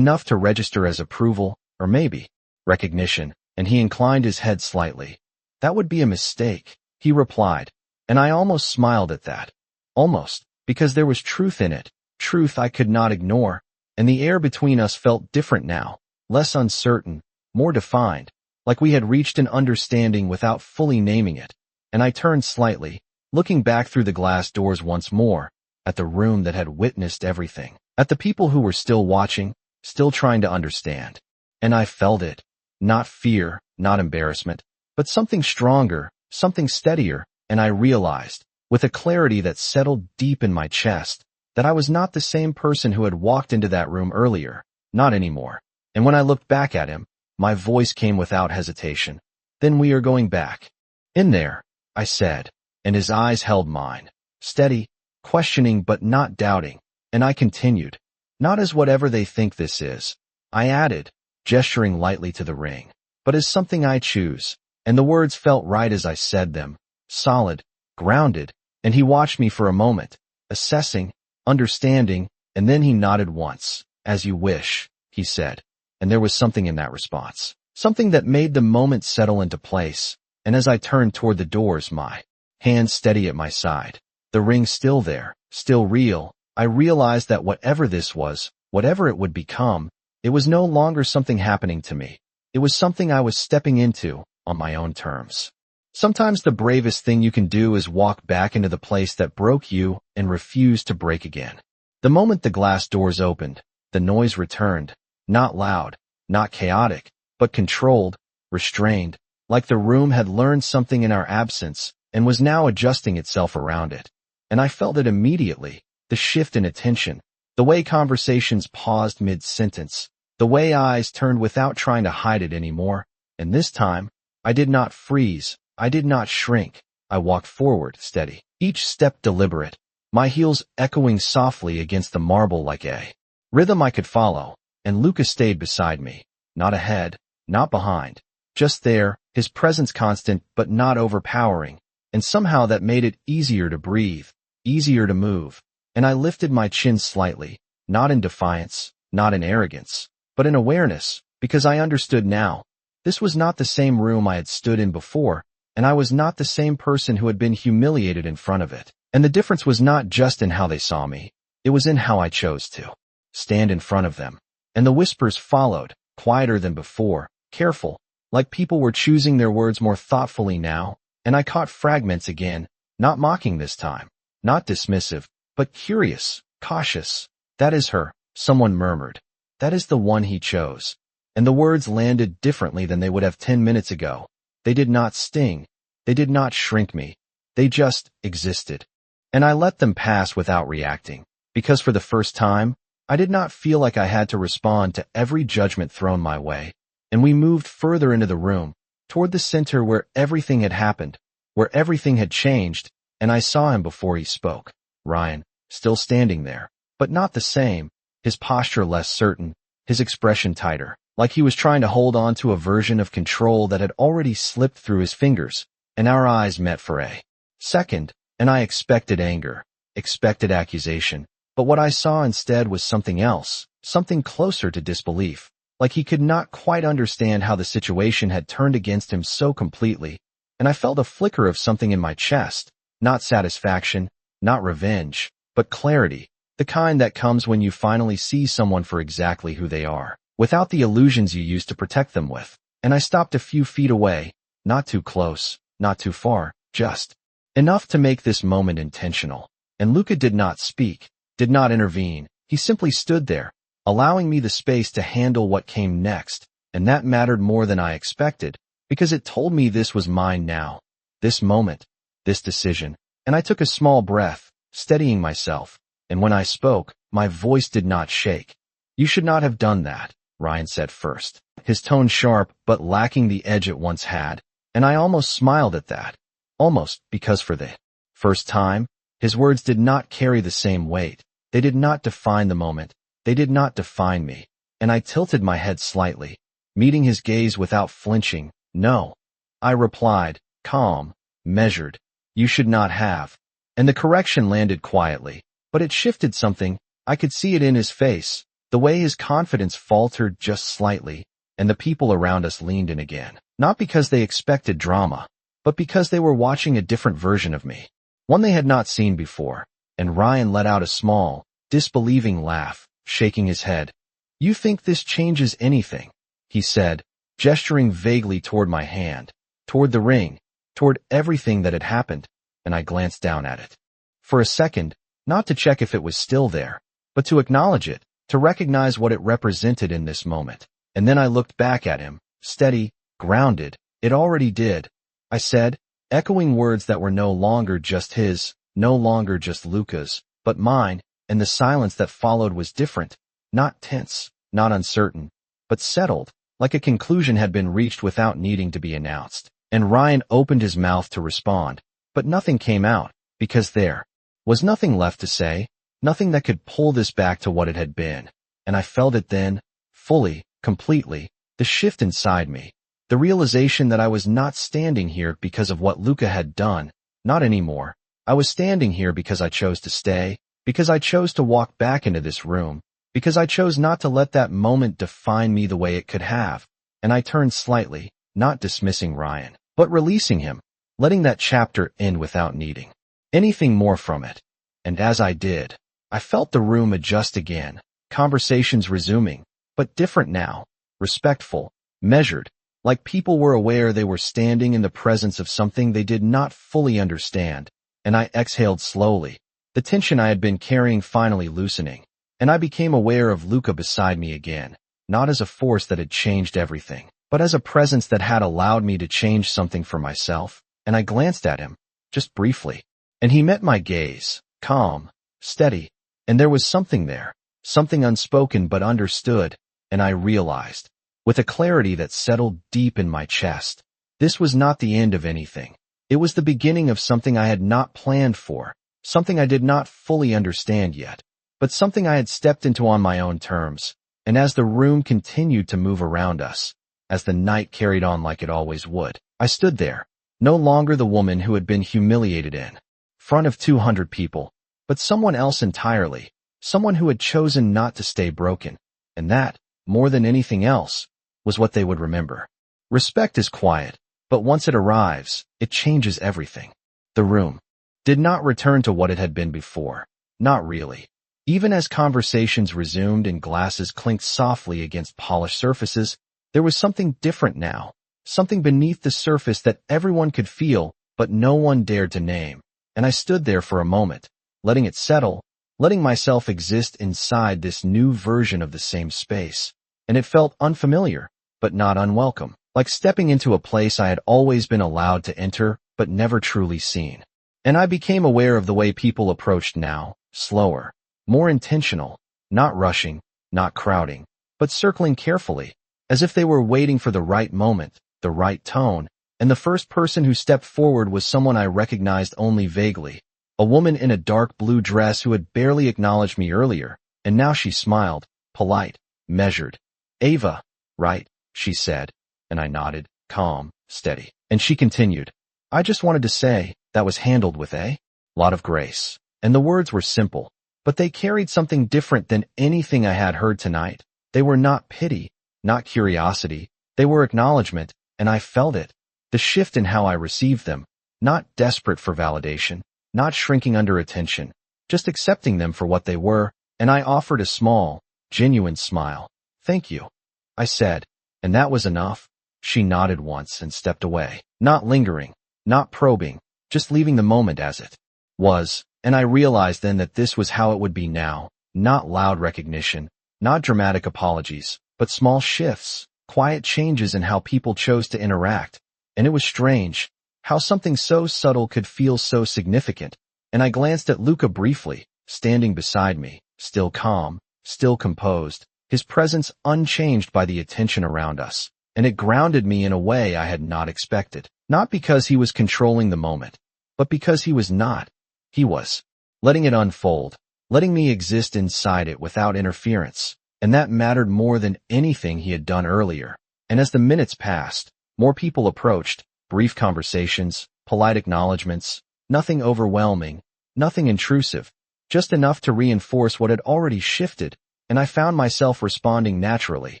to register as approval, or maybe recognition, and he inclined his head slightly. That would be a mistake, he replied, and I almost smiled at that. Almost, because there was truth in it, truth I could not ignore, and the air between us felt different now, less uncertain, more defined, like we had reached an understanding without fully naming it. And I turned slightly, looking back through the glass doors once more, at the room that had witnessed everything, at the people who were still watching, still trying to understand. And I felt it. Not fear, not embarrassment, but something stronger, something steadier, and I realized, with a clarity that settled deep in my chest, that I was not the same person who had walked into that room earlier, not anymore. And when I looked back at him, my voice came without hesitation. Then we are going back. In there, I said, and his eyes held mine, steady, questioning but not doubting, and I continued, not as whatever they think this is, I added, gesturing lightly to the ring, but as something I choose, and the words felt right as I said them, solid, grounded, and he watched me for a moment, assessing, understanding, and then he nodded once. As you wish, he said. And there was something in that response, something that made the moment settle into place, and as I turned toward the doors, my hand steady at my side, the ring still there, still real, I realized that whatever this was, whatever it would become, it was no longer something happening to me. It was something I was stepping into, on my own terms. Sometimes the bravest thing you can do is walk back into the place that broke you and refuse to break again. The moment the glass doors opened, the noise returned. Not loud, not chaotic, but controlled, restrained, like the room had learned something in our absence and was now adjusting itself around it. And I felt it immediately, the shift in attention, the way conversations paused mid-sentence, the way eyes turned without trying to hide it anymore. And this time, I did not freeze, I did not shrink, I walked forward, steady, each step deliberate, my heels echoing softly against the marble like a rhythm I could follow. And Lucas stayed beside me, not ahead, not behind, just there, his presence constant but not overpowering, and somehow that made it easier to breathe, easier to move, and I lifted my chin slightly, not in defiance, not in arrogance, but in awareness, because I understood now. This was not the same room I had stood in before, and I was not the same person who had been humiliated in front of it. And the difference was not just in how they saw me, it was in how I chose to stand in front of them. And the whispers followed, quieter than before, careful, like people were choosing their words more thoughtfully now, and I caught fragments again, not mocking this time, not dismissive, but curious, cautious. That is her, someone murmured. That is the one he chose. And the words landed differently than they would have 10 minutes ago. They did not sting. They did not shrink me. They just existed. And I let them pass without reacting, because for the first time, I did not feel like I had to respond to every judgment thrown my way. And we moved further into the room, toward the center where everything had happened, where everything had changed, and I saw him before he spoke. Ryan, still standing there, but not the same, his posture less certain, his expression tighter, like he was trying to hold on to a version of control that had already slipped through his fingers, and our eyes met for a second, and I expected anger, expected accusation, but what I saw instead was something else, something closer to disbelief, like he could not quite understand how the situation had turned against him so completely, and I felt a flicker of something in my chest, not satisfaction, not revenge, but clarity, the kind that comes when you finally see someone for exactly who they are, without the illusions you used to protect them with. And I stopped a few feet away, not too close, not too far, just enough to make this moment intentional. And Luca did not speak, did not intervene. He simply stood there, allowing me the space to handle what came next, and that mattered more than I expected, because it told me this was mine now, this moment, this decision. And I took a small breath, steadying myself, and when I spoke, my voice did not shake. You should not have done that, Ryan said first, his tone sharp but lacking the edge it once had, and I almost smiled at that, almost because for the first time, his words did not carry the same weight. They did not define the moment. They did not define me, and I tilted my head slightly, meeting his gaze without flinching. No, I replied, calm, measured. You should not have. And the correction landed quietly, but it shifted something. I could see it in his face, the way his confidence faltered just slightly, and the people around us leaned in again, not because they expected drama, but because they were watching a different version of me, one they had not seen before. And Ryan let out a small, disbelieving laugh, shaking his head. You think this changes anything? He said, gesturing vaguely toward my hand, toward the ring, toward everything that had happened, and I glanced down at it. For a second, not to check if it was still there, but to acknowledge it, to recognize what it represented in this moment. And then I looked back at him, steady, grounded. It already did, I said, echoing words that were no longer just his, no longer just Luca's, but mine, and the silence that followed was different, not tense, not uncertain, but settled, like a conclusion had been reached without needing to be announced. And Ryan opened his mouth to respond, but nothing came out, because there was nothing left to say, nothing that could pull this back to what it had been. And I felt it then, fully, completely, the shift inside me, the realization that I was not standing here because of what Luca had done, not anymore. I was standing here because I chose to stay, because I chose to walk back into this room, because I chose not to let that moment define me the way it could have. And I turned slightly, not dismissing Ryan, but releasing him, letting that chapter end without needing anything more from it. And as I did, I felt the room adjust again, conversations resuming, but different now, respectful, measured, like people were aware they were standing in the presence of something they did not fully understand. And I exhaled slowly, the tension I had been carrying finally loosening, and I became aware of Luca beside me again, not as a force that had changed everything, but as a presence that had allowed me to change something for myself. And I glanced at him, just briefly, and he met my gaze, calm, steady, and there was something there, something unspoken but understood, and I realized, with a clarity that settled deep in my chest, this was not the end of anything. It was the beginning of something I had not planned for, something I did not fully understand yet, but something I had stepped into on my own terms. And as the room continued to move around us, as the night carried on like it always would, I stood there, no longer the woman who had been humiliated in front of 200 people, but someone else entirely, someone who had chosen not to stay broken. And that, more than anything else, was what they would remember. Respect is quiet, but once it arrives, it changes everything. The room did not return to what it had been before. Not really. Even as conversations resumed and glasses clinked softly against polished surfaces, there was something different now, something beneath the surface that everyone could feel, but no one dared to name. And I stood there for a moment, letting it settle, letting myself exist inside this new version of the same space. And it felt unfamiliar, but not unwelcome, like stepping into a place I had always been allowed to enter, but never truly seen. And I became aware of the way people approached now, slower, more intentional, not rushing, not crowding, but circling carefully, as if they were waiting for the right moment, the right tone. And the first person who stepped forward was someone I recognized only vaguely, a woman in a dark blue dress who had barely acknowledged me earlier, and now she smiled, polite, measured. "Ava, right?" she said, and I nodded, calm, steady. And she continued, "I just wanted to say, that was handled with a lot of grace." And the words were simple, but they carried something different than anything I had heard tonight. They were not pity, not curiosity, they were acknowledgement, and I felt it. The shift in how I received them, not desperate for validation, not shrinking under attention, just accepting them for what they were, and I offered a small, genuine smile. "Thank you," I said, and that was enough. She nodded once and stepped away, not lingering, not probing, just leaving the moment as it was, and I realized then that this was how it would be now, not loud recognition, not dramatic apologies, but small shifts, quiet changes in how people chose to interact. And it was strange, how something so subtle could feel so significant, and I glanced at Luca briefly, standing beside me, still calm, still composed, his presence unchanged by the attention around us, and it grounded me in a way I had not expected, not because he was controlling the moment, but because he was not. He was letting it unfold, letting me exist inside it without interference, and that mattered more than anything he had done earlier. And as the minutes passed, more people approached, brief conversations, polite acknowledgments, nothing overwhelming, nothing intrusive, just enough to reinforce what had already shifted, and I found myself responding naturally,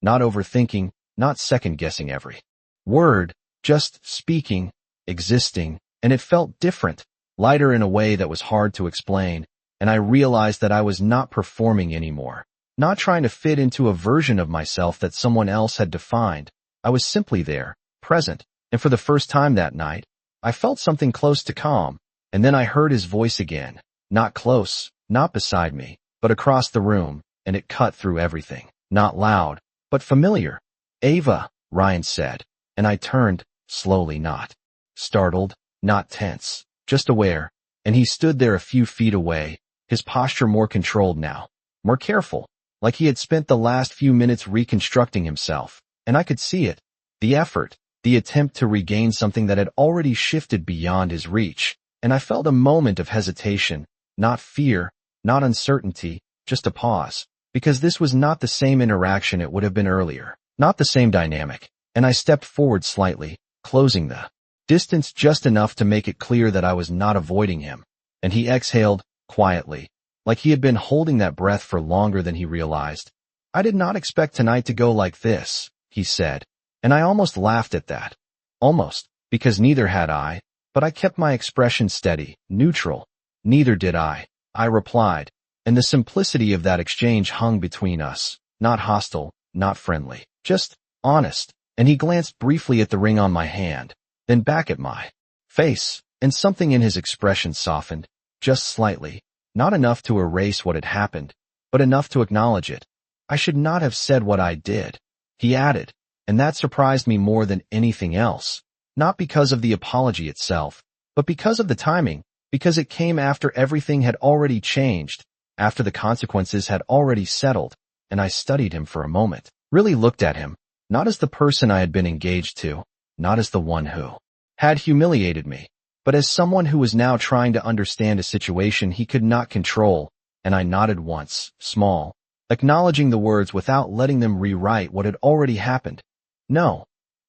not overthinking, not second-guessing every word, just speaking, existing, and it felt different, lighter in a way that was hard to explain, and I realized that I was not performing anymore, not trying to fit into a version of myself that someone else had defined. I was simply there, present, and for the first time that night, I felt something close to calm, and then I heard his voice again, not close, not beside me, but across the room, and it cut through everything, not loud, but familiar. "Ava," Ryan said, and I turned, slowly, not startled, not tense, just aware, and he stood there a few feet away, his posture more controlled now, more careful, like he had spent the last few minutes reconstructing himself, and I could see it, the effort, the attempt to regain something that had already shifted beyond his reach, and I felt a moment of hesitation, not fear, not uncertainty, just a pause, because this was not the same interaction it would have been earlier, not the same dynamic, and I stepped forward slightly, closing the distance just enough to make it clear that I was not avoiding him, and he exhaled, quietly, like he had been holding that breath for longer than he realized. "I did not expect tonight to go like this," he said, and I almost laughed at that. Almost, because neither had I, but I kept my expression steady, neutral. "Neither did I replied, and the simplicity of that exchange hung between us, not hostile, not friendly, just honest, and he glanced briefly at the ring on my hand, then back at my face, and something in his expression softened, just slightly, not enough to erase what had happened, but enough to acknowledge it. "I should not have said what I did," he added, and that surprised me more than anything else, not because of the apology itself, but because of the timing, because it came after everything had already changed, after the consequences had already settled, and I studied him for a moment, really looked at him, not as the person I had been engaged to, not as the one who had humiliated me, but as someone who was now trying to understand a situation he could not control, and I nodded once, small, acknowledging the words without letting them rewrite what had already happened. "No,"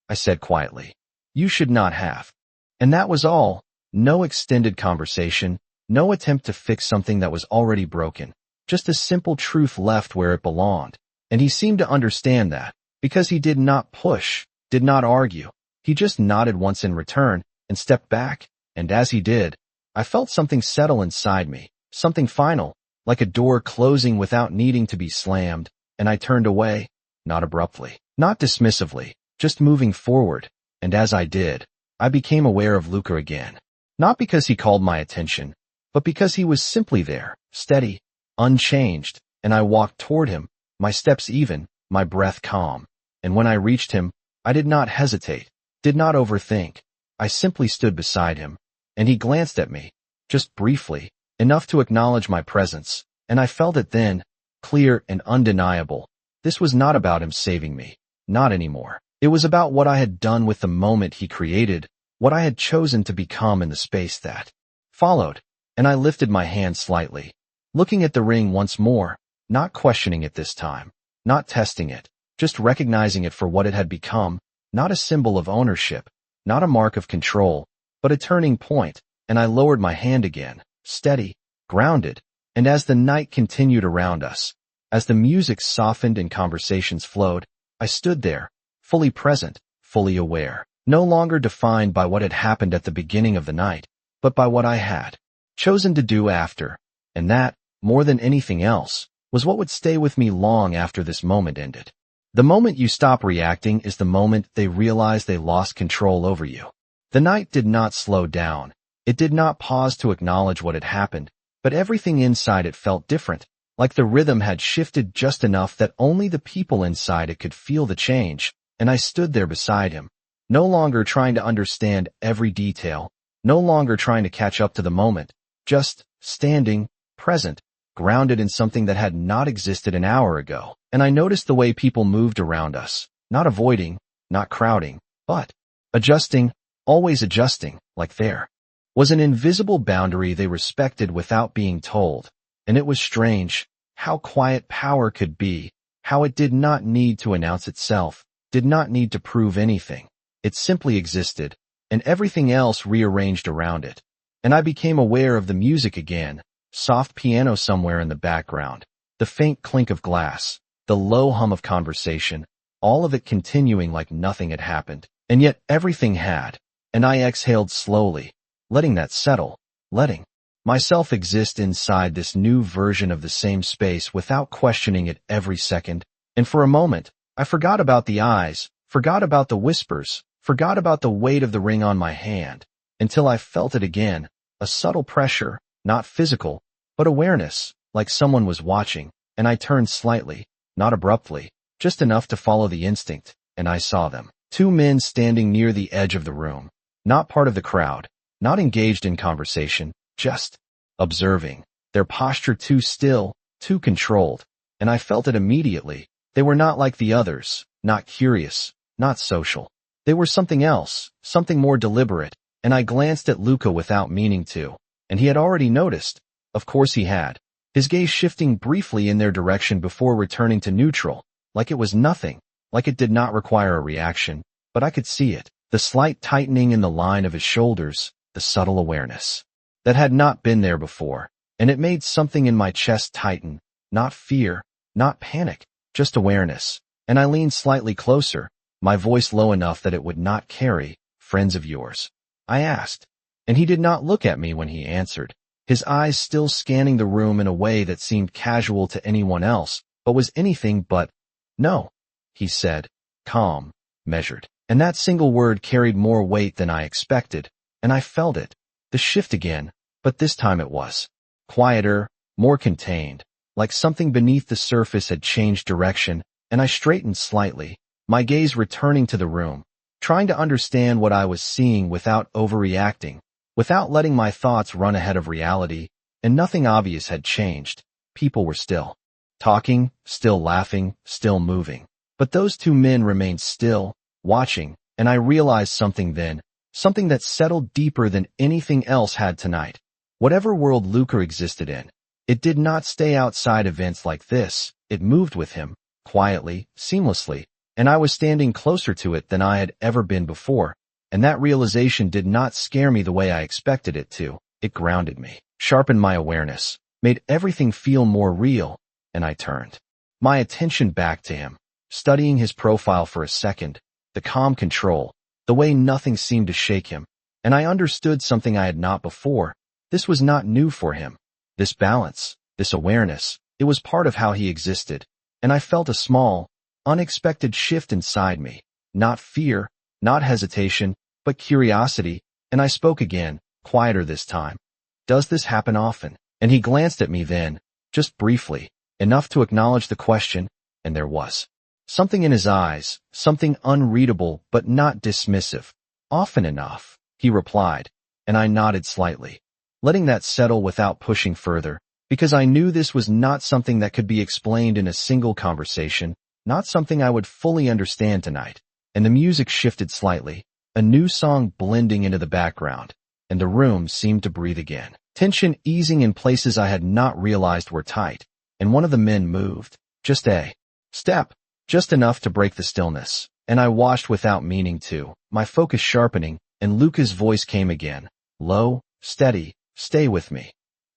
I said quietly. "You should not have." And that was all. No extended conversation, no attempt to fix something that was already broken, just a simple truth left where it belonged. And he seemed to understand that, because he did not push, did not argue. He just nodded once in return, and stepped back, and as he did, I felt something settle inside me, something final, like a door closing without needing to be slammed, and I turned away, not abruptly, not dismissively, just moving forward, and as I did, I became aware of Luca again. Not because he called my attention, but because he was simply there, steady, unchanged, and I walked toward him, my steps even, my breath calm. And when I reached him, I did not hesitate, did not overthink. I simply stood beside him, and he glanced at me, just briefly, enough to acknowledge my presence, and I felt it then, clear and undeniable. This was not about him saving me, not anymore. It was about what I had done with the moment he created, what I had chosen to become in the space that followed, and I lifted my hand slightly, looking at the ring once more, not questioning it this time, not testing it, just recognizing it for what it had become, not a symbol of ownership, not a mark of control, but a turning point, and I lowered my hand again, steady, grounded, and as the night continued around us, as the music softened and conversations flowed, I stood there, fully present, fully aware, no longer defined by what had happened at the beginning of the night, but by what I had chosen to do after, and that, more than anything else, was what would stay with me long after this moment ended. The moment you stop reacting is the moment they realize they lost control over you. The night did not slow down. It did not pause to acknowledge what had happened, but everything inside it felt different, like the rhythm had shifted just enough that only the people inside it could feel the change, and I stood there beside him, no longer trying to understand every detail, no longer trying to catch up to the moment, just standing, present, grounded in something that had not existed an hour ago. And I noticed the way people moved around us, not avoiding, not crowding, but adjusting, always adjusting, like there was an invisible boundary they respected without being told. And it was strange, how quiet power could be, how it did not need to announce itself, did not need to prove anything. It simply existed, and everything else rearranged around it. And I became aware of the music again, soft piano somewhere in the background, the faint clink of glass, the low hum of conversation, all of it continuing like nothing had happened. And yet everything had, and I exhaled slowly, letting that settle, letting myself exist inside this new version of the same space without questioning it every second. And for a moment, I forgot about the eyes, forgot about the whispers, forgot about the weight of the ring on my hand, until I felt it again, a subtle pressure, not physical, but awareness, like someone was watching, and I turned slightly, not abruptly, just enough to follow the instinct, and I saw them. Two men standing near the edge of the room, not part of the crowd, not engaged in conversation, just observing, their posture too still, too controlled, and I felt it immediately. They were not like the others, not curious, not social. They were something else, something more deliberate, and I glanced at Luca without meaning to, and he had already noticed. Of course he had, his gaze shifting briefly in their direction before returning to neutral, like it was nothing, like it did not require a reaction, but I could see it, the slight tightening in the line of his shoulders, the subtle awareness that had not been there before, and it made something in my chest tighten, not fear, not panic, just awareness. And I leaned slightly closer, my voice low enough that it would not carry, "Friends of yours?" I asked, and he did not look at me when he answered, his eyes still scanning the room in a way that seemed casual to anyone else, but was anything but. "No," he said, calm, measured. And that single word carried more weight than I expected, and I felt it, the shift again, but this time it was quieter, more contained, like something beneath the surface had changed direction, and I straightened slightly, my gaze returning to the room, trying to understand what I was seeing without overreacting, without letting my thoughts run ahead of reality, and nothing obvious had changed. People were still talking, still laughing, still moving. But those two men remained still, watching, and I realized something then, something that settled deeper than anything else had tonight. Whatever world Luca existed in, it did not stay outside events like this, it moved with him, quietly, seamlessly, and I was standing closer to it than I had ever been before, and that realization did not scare me the way I expected it to. It grounded me, sharpened my awareness, made everything feel more real, and I turned my attention back to him, studying his profile for a second, the calm control, the way nothing seemed to shake him, and I understood something I had not before. This was not new for him. This balance, this awareness, it was part of how he existed, and I felt a small, unexpected shift inside me. Not fear, not hesitation, but curiosity, and I spoke again, quieter this time. Does this happen often? And he glanced at me then, just briefly, enough to acknowledge the question, and there was something in his eyes, something unreadable but not dismissive. Often enough, he replied, and I nodded slightly, letting that settle without pushing further, because I knew this was not something that could be explained in a single conversation, not something I would fully understand tonight. And the music shifted slightly, a new song blending into the background, and the room seemed to breathe again. Tension easing in places I had not realized were tight, and one of the men moved, just a step, just enough to break the stillness, and I watched without meaning to, my focus sharpening, and Luca's voice came again, low, steady, stay with me.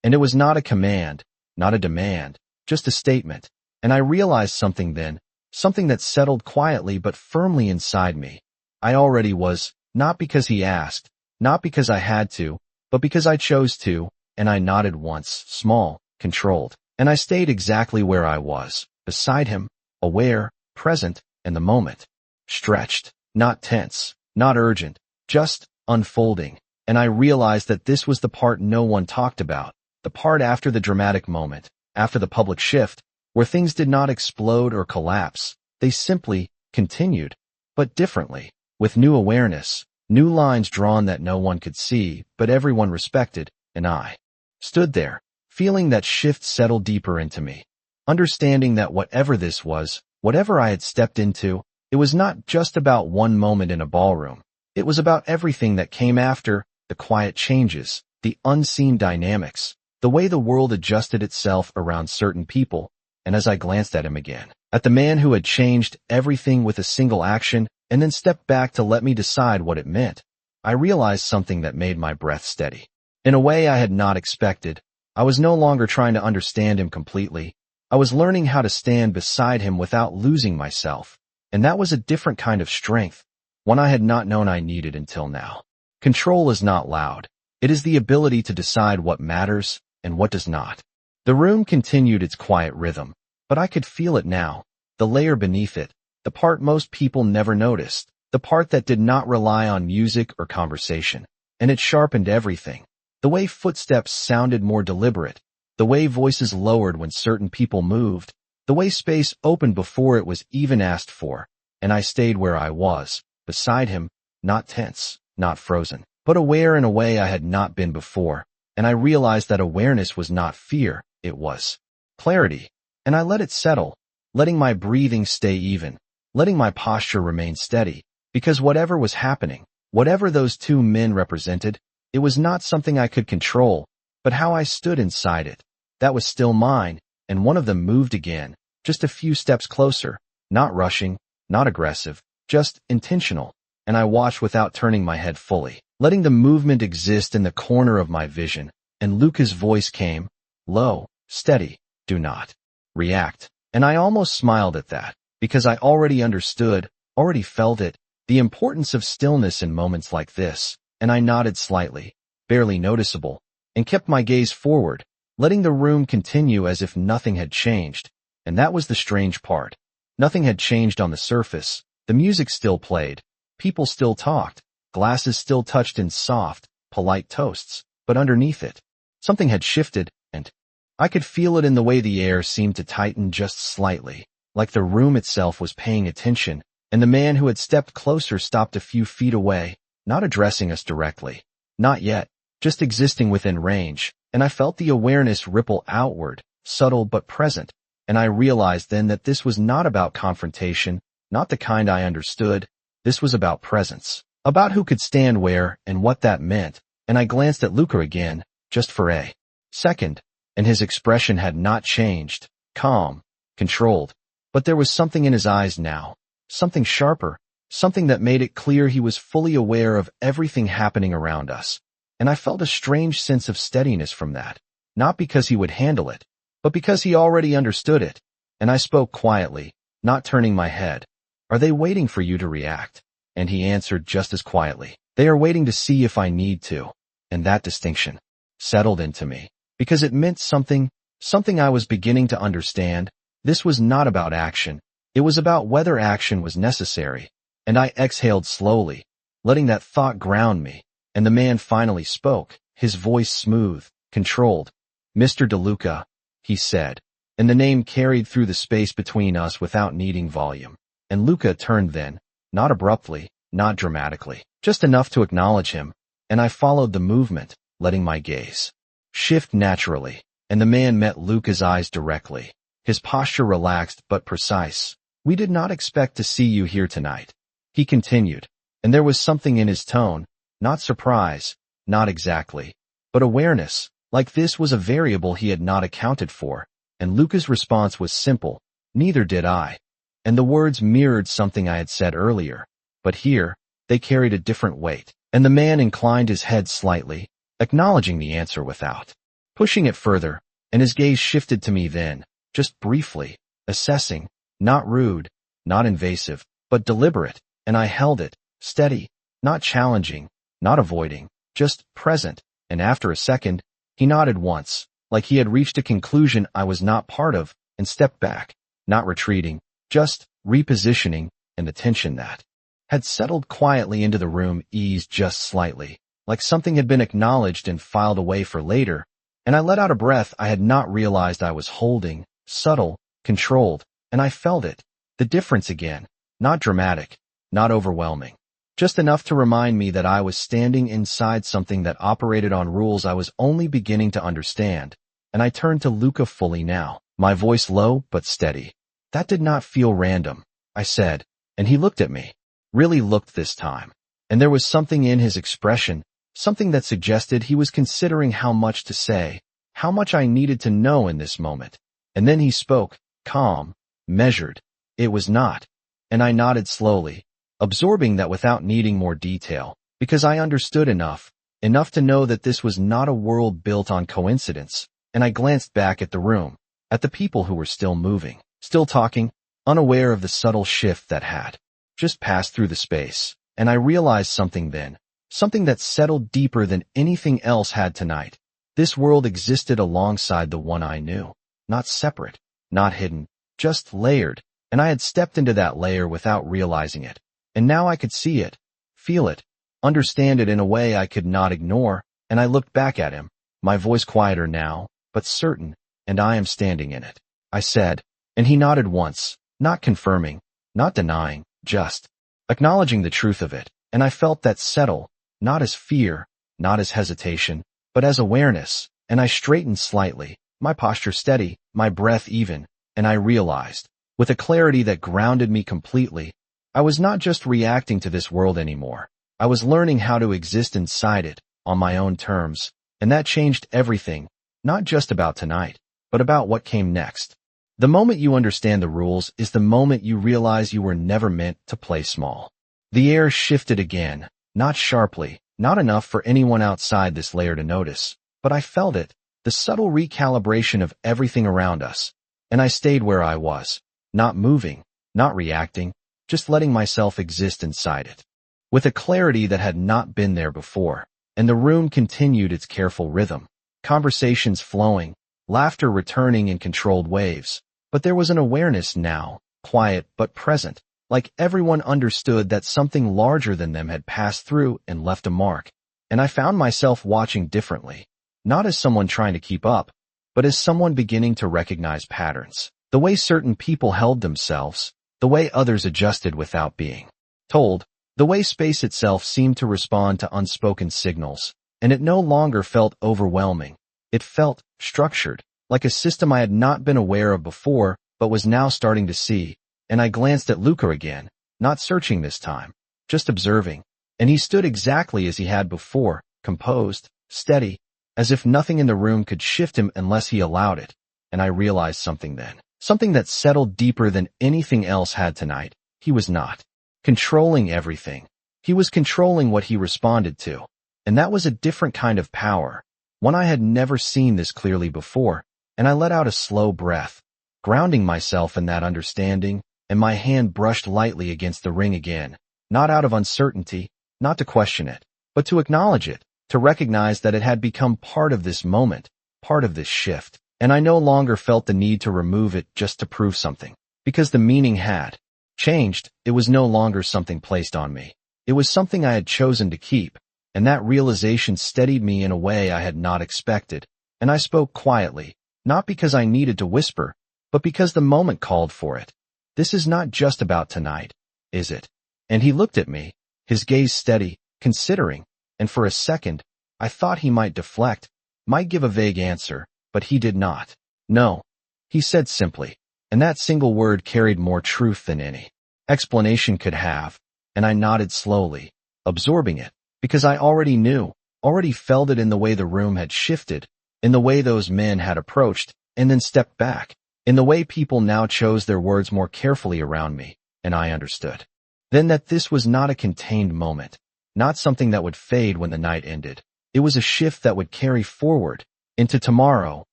And it was not a command, not a demand, just a statement, and I realized something then, something that settled quietly but firmly inside me. I already was, not because he asked, not because I had to, but because I chose to, and I nodded once, small, controlled, and I stayed exactly where I was, beside him, aware, present, in the moment. Stretched, not tense, not urgent, just unfolding, and I realized that this was the part no one talked about, the part after the dramatic moment, after the public shift, where things did not explode or collapse, they simply continued, but differently, with new awareness, new lines drawn that no one could see, but everyone respected, and I stood there, feeling that shift settle deeper into me, understanding that whatever this was, whatever I had stepped into, it was not just about one moment in a ballroom. It was about everything that came after, the quiet changes, the unseen dynamics, the way the world adjusted itself around certain people. And as I glanced at him again, at the man who had changed everything with a single action and then stepped back to let me decide what it meant, I realized something that made my breath steady. In a way I had not expected, I was no longer trying to understand him completely. I was learning how to stand beside him without losing myself, and that was a different kind of strength, one I had not known I needed until now. Control is not loud. It is the ability to decide what matters and what does not. The room continued its quiet rhythm, but I could feel it now, the layer beneath it, the part most people never noticed, the part that did not rely on music or conversation, and it sharpened everything. The way footsteps sounded more deliberate, the way voices lowered when certain people moved, the way space opened before it was even asked for, and I stayed where I was, beside him, not tense, not frozen, but aware in a way I had not been before, and I realized that awareness was not fear, it was clarity, and I let it settle, letting my breathing stay even, letting my posture remain steady, because whatever was happening, whatever those two men represented, it was not something I could control, but how I stood inside it. That was still mine, and one of them moved again, just a few steps closer, not rushing, not aggressive, just intentional, and I watched without turning my head fully, letting the movement exist in the corner of my vision, and Luca's voice came, low, steady, do not react, and I almost smiled at that, because I already understood, already felt it, the importance of stillness in moments like this, and I nodded slightly, barely noticeable, and kept my gaze forward, letting the room continue as if nothing had changed, and that was the strange part. Nothing had changed on the surface, the music still played, people still talked, glasses still touched in soft, polite toasts, but underneath it, something had shifted, and I could feel it in the way the air seemed to tighten just slightly, like the room itself was paying attention, and the man who had stepped closer stopped a few feet away, not addressing us directly. Not yet, just existing within range, and I felt the awareness ripple outward, subtle but present, and I realized then that this was not about confrontation, not the kind I understood. This was about presence, about who could stand where and what that meant, and I glanced at Luca again, just for a second, and his expression had not changed, calm, controlled, but there was something in his eyes now, something sharper, something that made it clear he was fully aware of everything happening around us, and I felt a strange sense of steadiness from that, not because he would handle it, but because he already understood it, and I spoke quietly, not turning my head. Are they waiting for you to react? And he answered just as quietly, they are waiting to see if I need to, and that distinction settled into me, because it meant something, something I was beginning to understand. This was not about action. It was about whether action was necessary. And I exhaled slowly, letting that thought ground me. And the man finally spoke, his voice smooth, controlled. "Mr. DeLuca," he said, and the name carried through the space between us without needing volume. And Luca turned then, not abruptly, not dramatically, just enough to acknowledge him, and I followed the movement, letting my gaze shift naturally, and the man met Luca's eyes directly, his posture relaxed but precise. "We did not expect to see you here tonight," he continued, and there was something in his tone, not surprise, not exactly, but awareness, like this was a variable he had not accounted for, and Luca's response was simple, "Neither did I." And the words mirrored something I had said earlier, but here, they carried a different weight, and the man inclined his head slightly, acknowledging the answer without pushing it further, and his gaze shifted to me then, just briefly, assessing, not rude, not invasive, but deliberate, and I held it, steady, not challenging, not avoiding, just present, and after a second, he nodded once, like he had reached a conclusion I was not part of, and stepped back, not retreating, just repositioning, and the tension that had settled quietly into the room eased just slightly, like something had been acknowledged and filed away for later, and I let out a breath I had not realized I was holding, subtle, controlled, and I felt it, the difference again, not dramatic, not overwhelming, just enough to remind me that I was standing inside something that operated on rules I was only beginning to understand, and I turned to Luca fully now, my voice low but steady. "That did not feel random," I said, and he looked at me, really looked this time, and there was something in his expression, something that suggested he was considering how much to say, how much I needed to know in this moment. And then he spoke, calm, measured. "It was not." And I nodded slowly, absorbing that without needing more detail, because I understood enough to know that this was not a world built on coincidence, and I glanced back at the room, at the people who were still moving, still talking, unaware of the subtle shift that had just passed through the space, and I realized something then, something that settled deeper than anything else had tonight. This world existed alongside the one I knew, not separate, not hidden, just layered, and I had stepped into that layer without realizing it, and now I could see it, feel it, understand it in a way I could not ignore, and I looked back at him, my voice quieter now, but certain, "And I am standing in it," I said, and he nodded once, not confirming, not denying, just acknowledging the truth of it, and I felt that settle, not as fear, not as hesitation, but as awareness, and I straightened slightly, my posture steady, my breath even, and I realized, with a clarity that grounded me completely, I was not just reacting to this world anymore. I was learning how to exist inside it, on my own terms, and that changed everything, not just about tonight, but about what came next. The moment you understand the rules is the moment you realize you were never meant to play small. The air shifted again, not sharply, not enough for anyone outside this layer to notice, but I felt it, the subtle recalibration of everything around us, and I stayed where I was, not moving, not reacting, just letting myself exist inside it, with a clarity that had not been there before, and the room continued its careful rhythm, conversations flowing, laughter returning in controlled waves, but there was an awareness now, quiet but present, like everyone understood that something larger than them had passed through and left a mark, and I found myself watching differently, not as someone trying to keep up, but as someone beginning to recognize patterns, the way certain people held themselves, the way others adjusted without being told, the way space itself seemed to respond to unspoken signals, and it no longer felt overwhelming. It felt structured, like a system I had not been aware of before, but was now starting to see, and I glanced at Luca again, not searching this time, just observing, and he stood exactly as he had before, composed, steady, as if nothing in the room could shift him unless he allowed it, and I realized something then, something that settled deeper than anything else had tonight. He was not controlling everything. He was controlling what he responded to, and that was a different kind of power, one I had never seen this clearly before, and I let out a slow breath, grounding myself in that understanding, and my hand brushed lightly against the ring again, not out of uncertainty, not to question it, but to acknowledge it, to recognize that it had become part of this moment, part of this shift. and I no longer felt the need to remove it just to prove something. Because the meaning had changed, it was no longer something placed on me. It was something I had chosen to keep, and that realization steadied me in a way I had not expected, and I spoke quietly, not because I needed to whisper, but because the moment called for it. This is not just about tonight, is it? And he looked at me, his gaze steady, considering, and for a second, I thought he might deflect, might give a vague answer, but he did not. No, he said simply, and that single word carried more truth than any explanation could have, and I nodded slowly, absorbing it, because I already knew, already felt it in the way the room had shifted, in the way those men had approached, and then stepped back, in the way people now chose their words more carefully around me, and I understood. Then that this was not a contained moment, not something that would fade when the night ended. It was a shift that would carry forward, into tomorrow,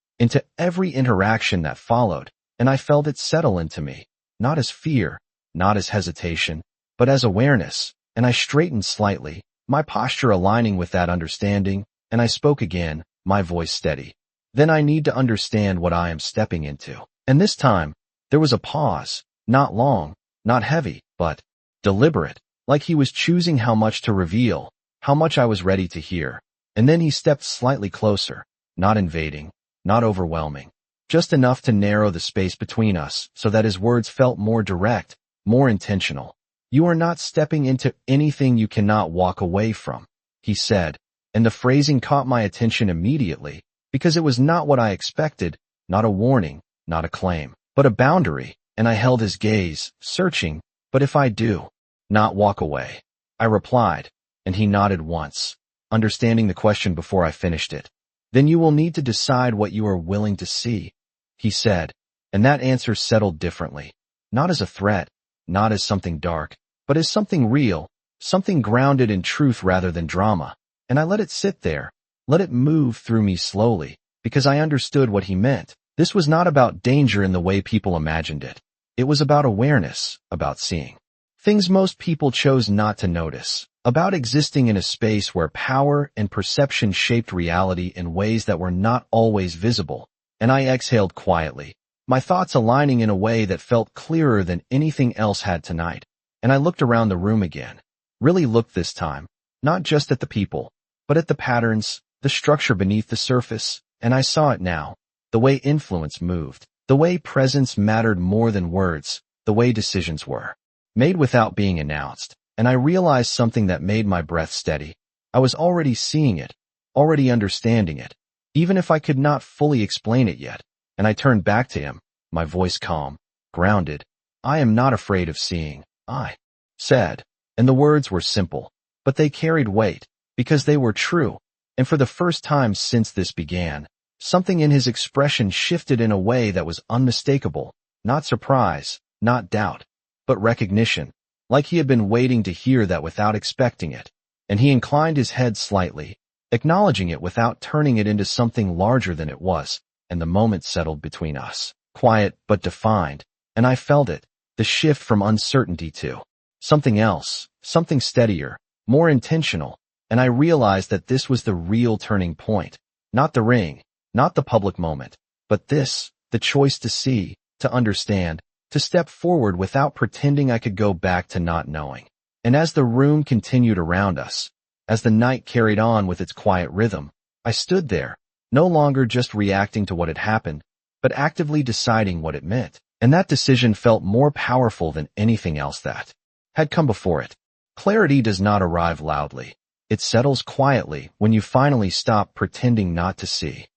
into every interaction that followed, and I felt it settle into me, not as fear, not as hesitation, but as awareness, and I straightened slightly, my posture aligning with that understanding, and I spoke again, my voice steady. Then I need to understand what I am stepping into. And this time, there was a pause, not long, not heavy, but deliberate, like he was choosing how much to reveal, how much I was ready to hear. And then he stepped slightly closer, not invading, not overwhelming, just enough to narrow the space between us so that his words felt more direct, more intentional. You are not stepping into anything you cannot walk away from, he said, and the phrasing caught my attention immediately, because it was not what I expected, not a warning, not a claim, but a boundary, and I held his gaze, searching, but if I do not walk away, I replied, and he nodded once, understanding the question before I finished it. Then you will need to decide what you are willing to see, he said, and that answer settled differently, not as a threat, not as something dark, but as something real, something grounded in truth rather than drama, and I let it sit there, let it move through me slowly, because I understood what he meant. This was not about danger in the way people imagined it. It was about awareness, about seeing things most people chose not to notice, about existing in a space where power and perception shaped reality in ways that were not always visible, and I exhaled quietly, my thoughts aligning in a way that felt clearer than anything else had tonight, and I looked around the room again, really looked this time, not just at the people, but at the patterns, the structure beneath the surface, and I saw it now, the way influence moved, the way presence mattered more than words, the way decisions were made without being announced, and I realized something that made my breath steady. I was already seeing it, already understanding it, even if I could not fully explain it yet, and I turned back to him, my voice calm, grounded. I am not afraid of seeing, I said, and the words were simple, but they carried weight, because they were true, and for the first time since this began, something in his expression shifted in a way that was unmistakable, not surprise, not doubt, but recognition, like he had been waiting to hear that without expecting it, and he inclined his head slightly, acknowledging it without turning it into something larger than it was, and the moment settled between us, quiet but defined, and I felt it, the shift from uncertainty to something else, something steadier, more intentional, and I realized that this was the real turning point, not the ring, not the public moment, but this, the choice to see, to understand, to step forward without pretending I could go back to not knowing. And as the room continued around us, as the night carried on with its quiet rhythm, I stood there, no longer just reacting to what had happened, but actively deciding what it meant. And that decision felt more powerful than anything else that had come before it. Clarity does not arrive loudly. It settles quietly when you finally stop pretending not to see.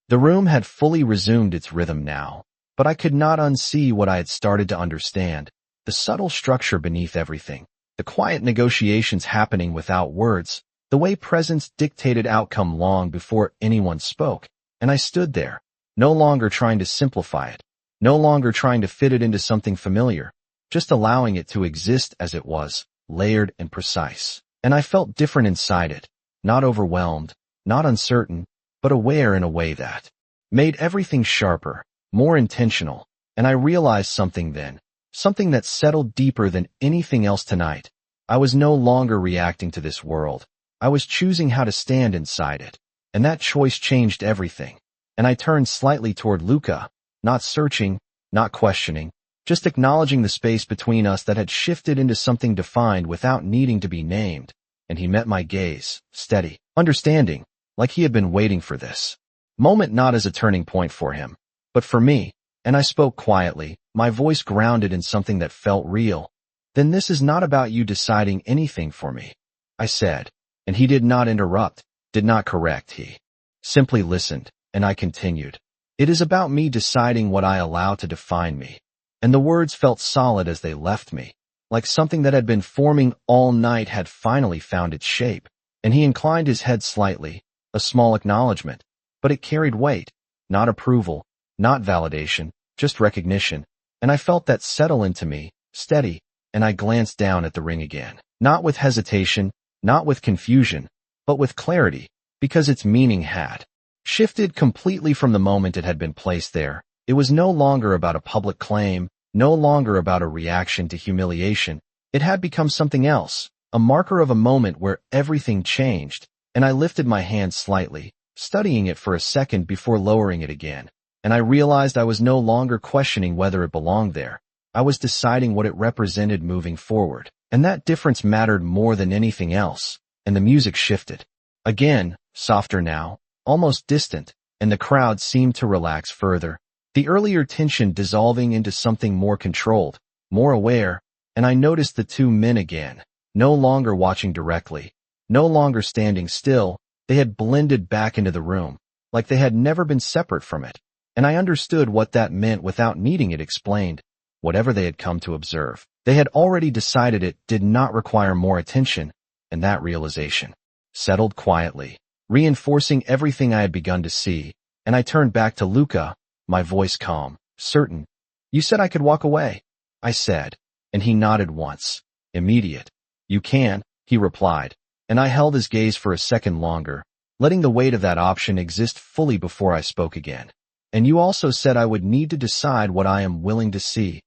The room had fully resumed its rhythm now, but I could not unsee what I had started to understand, the subtle structure beneath everything, the quiet negotiations happening without words, the way presence dictated outcome long before anyone spoke, and I stood there, no longer trying to simplify it, no longer trying to fit it into something familiar, just allowing it to exist as it was, layered and precise. And I felt different inside it, not overwhelmed, not uncertain, but aware in a way that made everything sharper, more intentional, and I realized something then, something that settled deeper than anything else tonight. I was no longer reacting to this world. I was choosing how to stand inside it, and that choice changed everything. and I turned slightly toward Luca, not searching, not questioning, just acknowledging the space between us that had shifted into something defined without needing to be named, and he met my gaze, steady, understanding, like he had been waiting for this moment, not as a turning point for him, but for me, and I spoke quietly, my voice grounded in something that felt real. Then this is not about you deciding anything for me, I said, and he did not interrupt, did not correct, he simply listened, and I continued. It is about me deciding what I allow to define me. And the words felt solid as they left me, like something that had been forming all night had finally found its shape. And he inclined his head slightly, a small acknowledgement, but it carried weight, not approval, not validation, just recognition. And I felt that settle into me, steady, and I glanced down at the ring again, not with hesitation, not with confusion, but with clarity, because its meaning had shifted completely from the moment it had been placed there. It was no longer about a public claim, no longer about a reaction to humiliation. It had become something else, a marker of a moment where everything changed, and I lifted my hand slightly, studying it for a second before lowering it again, and I realized I was no longer questioning whether it belonged there. I was deciding what it represented moving forward, and that difference mattered more than anything else, and the music shifted. Again, softer now, almost distant, and the crowd seemed to relax further, the earlier tension dissolving into something more controlled, more aware, and I noticed the two men again, no longer watching directly, no longer standing still. They had blended back into the room, like they had never been separate from it, and I understood what that meant without needing it explained. Whatever they had come to observe, they had already decided it did not require more attention, and that realization settled quietly, reinforcing everything I had begun to see, and I turned back to Luca, my voice calm, certain. You said I could walk away, I said, and he nodded once. Immediate. You can, he replied, and I held his gaze for a second longer, letting the weight of that option exist fully before I spoke again. And you also said I would need to decide what I am willing to see.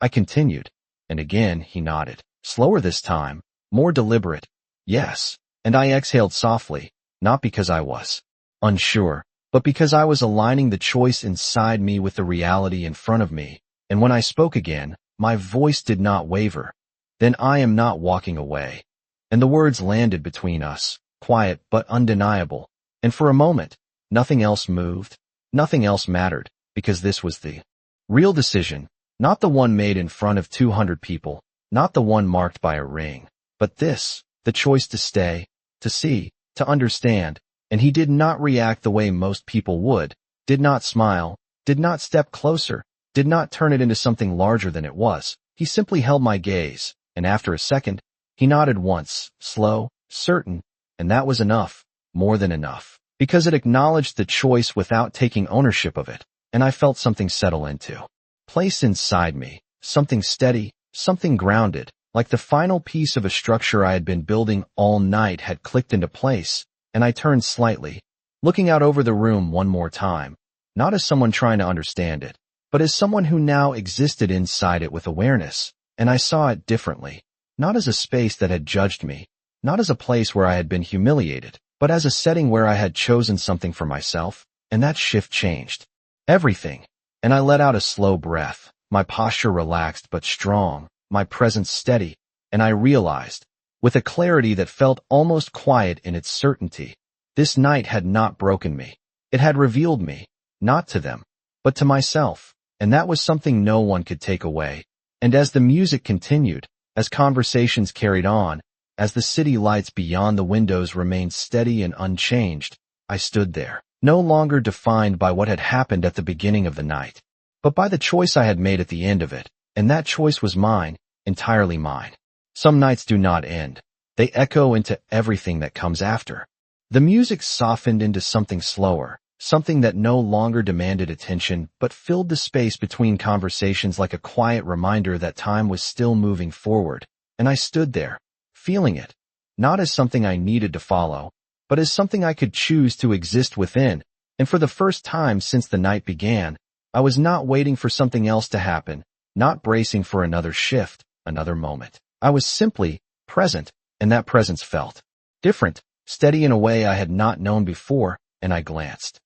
I continued, and again he nodded, slower this time, more deliberate. Yes, and I exhaled softly, not because I was unsure, but because I was aligning the choice inside me with the reality in front of me, and when I spoke again, my voice did not waver. Then I am not walking away. And the words landed between us, quiet but undeniable, and for a moment, nothing else moved, nothing else mattered, because this was the real decision, not the one made in front of 200 people, not the one marked by a ring, but this, the choice to stay, to see, to understand. And he did not react the way most people would, did not smile, did not step closer, did not turn it into something larger than it was. He simply held my gaze, and after a second, he nodded once, slow, certain, and that was enough, more than enough, because it acknowledged the choice without taking ownership of it, and I felt something settle into place inside me, something steady, something grounded, like the final piece of a structure I had been building all night had clicked into place. And I turned slightly, looking out over the room one more time, not as someone trying to understand it, but as someone who now existed inside it with awareness, and I saw it differently, not as a space that had judged me, not as a place where I had been humiliated, but as a setting where I had chosen something for myself, and that shift changed everything. And I let out a slow breath, my posture relaxed but strong, my presence steady, and I realized, with a clarity that felt almost quiet in its certainty, this night had not broken me. It had revealed me, not to them, but to myself, and that was something no one could take away. And as the music continued, as conversations carried on, as the city lights beyond the windows remained steady and unchanged, I stood there, no longer defined by what had happened at the beginning of the night, but by the choice I had made at the end of it, and that choice was mine, entirely mine. Some nights do not end. They echo into everything that comes after. The music softened into something slower, something that no longer demanded attention but filled the space between conversations like a quiet reminder that time was still moving forward. And I stood there, feeling it, not as something I needed to follow, but as something I could choose to exist within. And for the first time since the night began, I was not waiting for something else to happen, not bracing for another shift, another moment. I was simply present, and that presence felt different, steady in a way I had not known before, and I glanced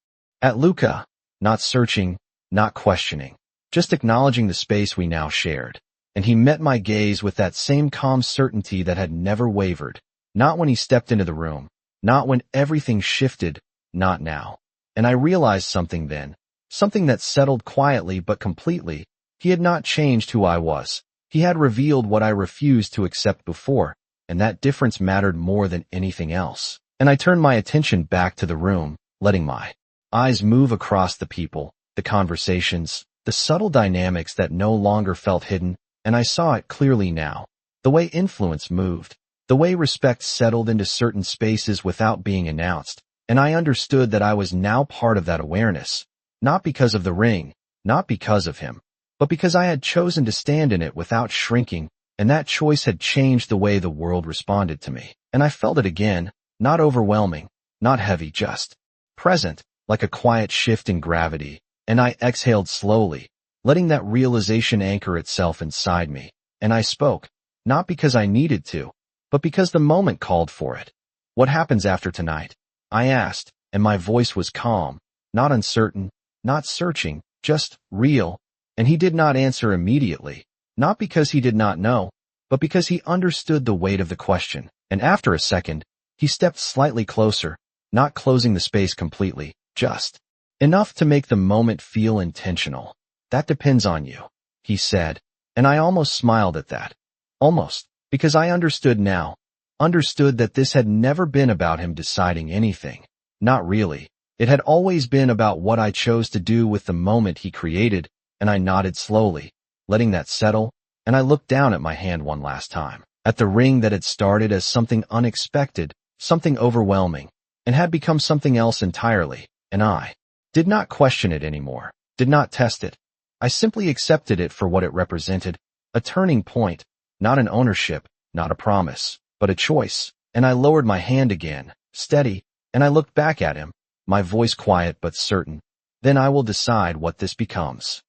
At Luca, not searching, not questioning, just acknowledging the space we now shared. And he met my gaze with that same calm certainty that had never wavered. Not when he stepped into the room, not when everything shifted, not now. And I realized something then, something that settled quietly but completely. He had not changed who I was. He had revealed what I refused to accept before, and that difference mattered more than anything else. And I turned my attention back to the room, letting my eyes move across the people, the conversations, the subtle dynamics that no longer felt hidden, and I saw it clearly now. The way influence moved, the way respect settled into certain spaces without being announced, and I understood that I was now part of that awareness, not because of the ring, not because of him, but because I had chosen to stand in it without shrinking, and that choice had changed the way the world responded to me. And I felt it again, not overwhelming, not heavy, just present, like a quiet shift in gravity, and I exhaled slowly, letting that realization anchor itself inside me, and I spoke, not because I needed to, but because the moment called for it. What happens after tonight? I asked, and my voice was calm, not uncertain, not searching, just real, and he did not answer immediately, not because he did not know, but because he understood the weight of the question, and after a second, he stepped slightly closer, not closing the space completely, just enough to make the moment feel intentional. That depends on you, he said, and I almost smiled at that. Almost, because I understood now, understood that this had never been about him deciding anything. Not really. It had always been about what I chose to do with the moment he created, and I nodded slowly, letting that settle, and I looked down at my hand one last time, at the ring that had started as something unexpected, something overwhelming, and had become something else entirely, and I did not question it anymore, did not test it. I simply accepted it for what it represented, a turning point, not an ownership, not a promise, but a choice, and I lowered my hand again, steady, and I looked back at him, my voice quiet but certain. Then I will decide what this becomes,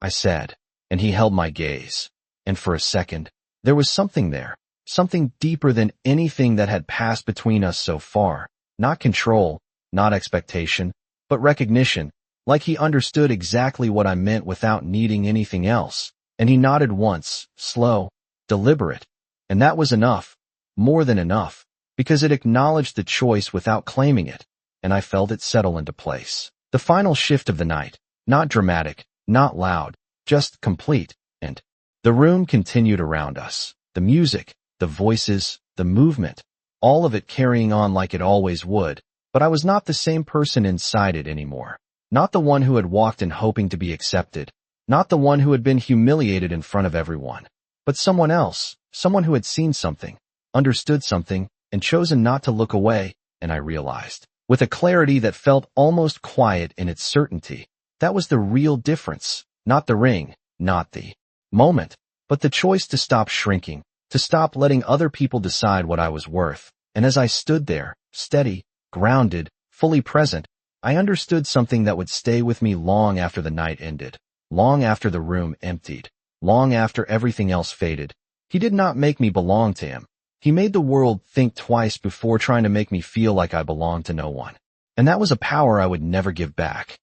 I said, and he held my gaze, and for a second, there was something there, something deeper than anything that had passed between us so far, not control, not expectation, but recognition, like he understood exactly what I meant without needing anything else, and he nodded once, slow, deliberate, and that was enough, more than enough, because it acknowledged the choice without claiming it, and I felt it settle into place. The final shift of the night, not dramatic, not loud, just complete, and the room continued around us, the music, the voices, the movement, all of it carrying on like it always would, but I was not the same person inside it anymore. Not the one who had walked in hoping to be accepted, not the one who had been humiliated in front of everyone, but someone else, someone who had seen something, understood something, and chosen not to look away, and I realized, with a clarity that felt almost quiet in its certainty, that was the real difference, not the ring, not the moment, but the choice to stop shrinking, to stop letting other people decide what I was worth. And as I stood there, steady, grounded, fully present, I understood something that would stay with me long after the night ended, long after the room emptied, long after everything else faded. He did not make me belong to him. He made the world think twice before trying to make me feel like I belonged to no one. And that was a power I would never give back.